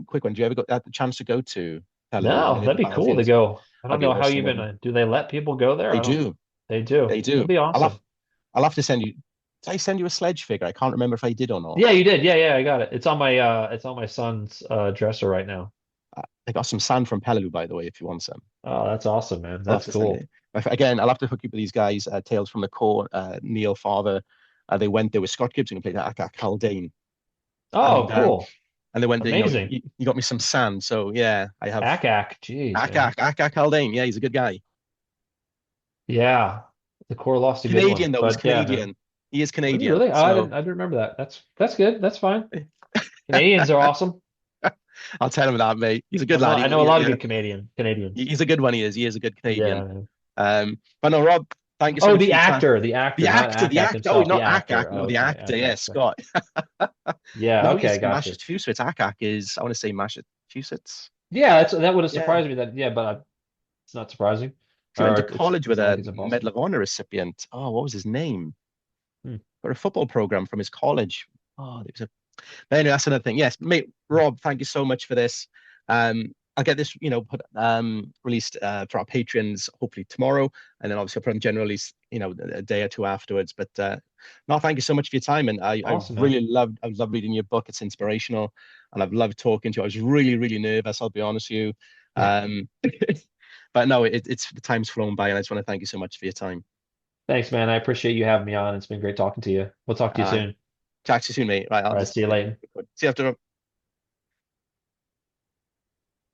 quick one? Do you ever got the chance to go to Peleliu and No, any of that'd the be cool to battlefields? go. I don't That'd be know how awesome, even wouldn't it? do they let people go there? They I don't. do, They do. they That'd do. be I'll have awesome. I'll have to send you. Did I send you a sledge figure? I can't remember if I did or not. Yeah, you did. Yeah, yeah, I got it. It's on my son's dresser right now. I got some sand from Peleliu, by the way, if you want some. Oh, that's awesome, man. I'll have That's to send cool. it. Again, I'll have to hook you up with these guys. Tales from the Core, Neil Farther. They went there with Scott Gibson and played at Akak Haldane, Oh, and cool. they went there. Amazing. You got me some sand. So yeah, I have Ack. Jeez, man. Akak Haldane. Yeah, he's a good guy. Yeah. The core lost a good one. Canadian though. He's But yeah, man. Canadian. He is Was he Canadian. really? Oh, So I didn't remember that. That's good. That's fine. Canadians are awesome. I'll tell him that, mate. He's a good lad. I know a lot of good Canadians. He's a good one. He is. He is a good Canadian. Yeah, man. But no, Rob, thank you so Oh, much for your time. the actor, The not actor, the Ack actor. Oh, himself, the not Akak. actor. No, Oh, the okay, actor. okay, Yes, okay. Scott. Yeah, No, okay, he's gotcha. Massachusetts. Akak is. I want to say Massachusetts. Yeah, that would have Yeah. surprised me yeah, but it's not surprising. He went Or to college it's with not like a it's Medal impossible. of Honor recipient. Oh, what was his name? Hmm. For a football program from his college. Oh, there was a. But anyway, that's another thing. Yes, mate, Rob, thank you so much for this. I'll get this, released for our patrons hopefully tomorrow, and then obviously I'll put on general release, a day or two afterwards. But no, thank you so much for your time, and Awesome, man. I've loved reading your book. It's inspirational, and I've loved talking to you. I was really, really nervous. I'll be honest with you. But no, it's the time's flown by, and I just want to thank you so much for your time. Thanks, man. I appreciate you having me on. It's been great talking to you. We'll talk to you Uh, soon. Chat to you soon, mate. Right, I'll All right, just see you later. see you after.